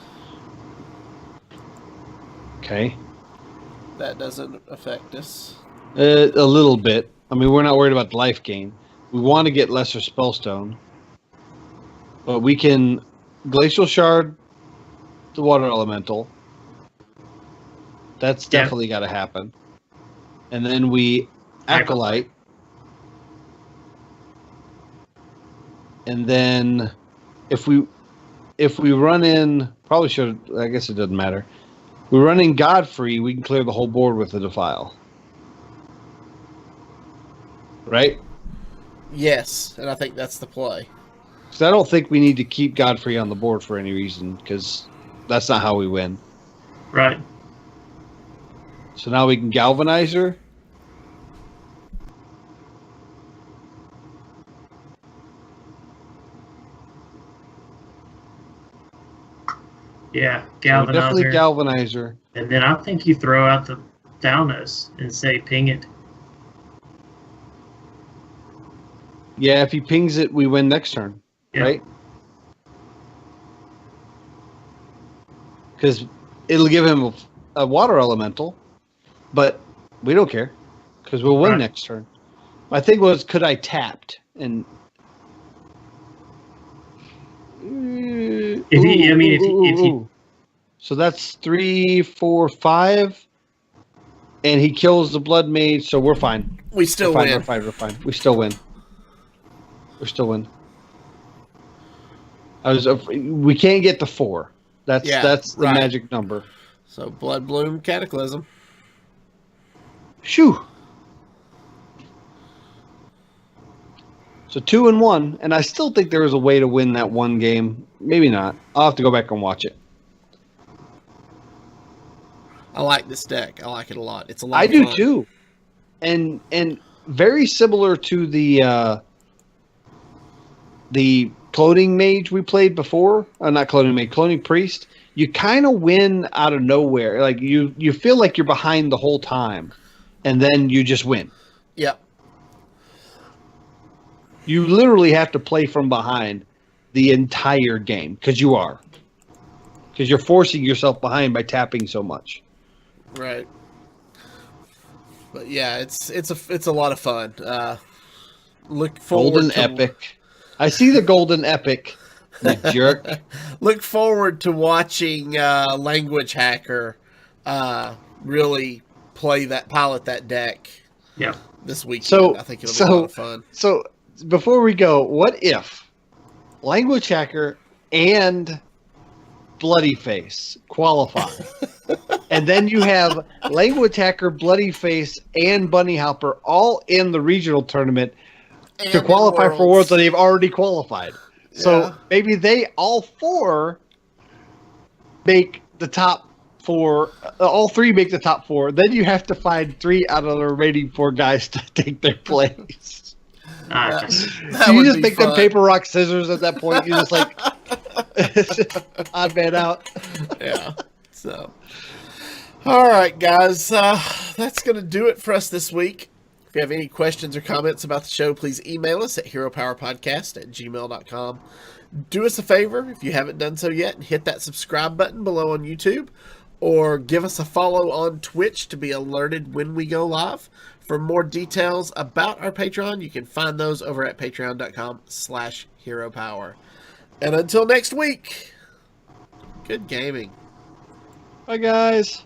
Okay. That doesn't affect us. A little bit. I mean, we're not worried about the life gain. We want to get lesser Spellstone. But we can Glacial Shard the Water Elemental. That's definitely got to happen. And then we Acolyte. And then if we run in, probably should, I guess it doesn't matter. We run in Godfrey, we can clear the whole board with the Defile. Right? Yes, and I think that's the play. Because I don't think we need to keep Godfrey on the board for any reason, because that's not how we win. Right. So now we can Galvanize her. Yeah, So definitely Galvanizer. Galvanize her. And then I think you throw out the Thalnos and say ping it. Yeah, if he pings it, we win next turn. Yeah. Right? Because it'll give him a water elemental, but we don't care because we'll win next turn. My thing was, could I tapped? And if he so that's 3, 4, 5, and he kills the Blood Mage, so we're fine. We still We're win. fine. We still win. We can't get the 4. That's the magic number. So Blood Bloom Cataclysm. Shoo. So 2-1, and I still think there is a way to win that one game. Maybe not. I'll have to go back and watch it. I like this deck. I like it a lot. It's a lot. I of do fun. too, and very similar to the cloning mage we played before. Not cloning mage, cloning priest. You kind of win out of nowhere. Like you feel like you're behind the whole time, and then you just win. Yep. You literally have to play from behind the entire game because you're forcing yourself behind by tapping so much. Right. But yeah, it's a lot of fun. Look forward Golden to Epic. I see the Golden Epic. You jerk. Look forward to watching Languagehacker really pilot that deck. Yeah. This weekend. So I think it'll be a lot of fun. So before we go, what if Languagehacker and Bloody Face qualify? And then you have Languagehacker, Bloody Face, and Bunny Hopper all in the regional tournament to qualify for Worlds that they've already qualified. Yeah. So maybe they all 4 make the top 4. All 3 make the top 4. Then you have to find 3 out of the remaining 4 guys to take their place. Nice. You just make them paper, rock, scissors at that point. You're just like, odd man out. Yeah. So, all right, guys. That's going to do it for us this week. If you have any questions or comments about the show, please email us at heropowerpodcast@gmail.com. Do us a favor, if you haven't done so yet, and hit that subscribe button below on YouTube, or give us a follow on Twitch to be alerted when we go live. For more details about our Patreon, you can find those over at patreon.com/heropower. And until next week, good gaming. Bye, guys.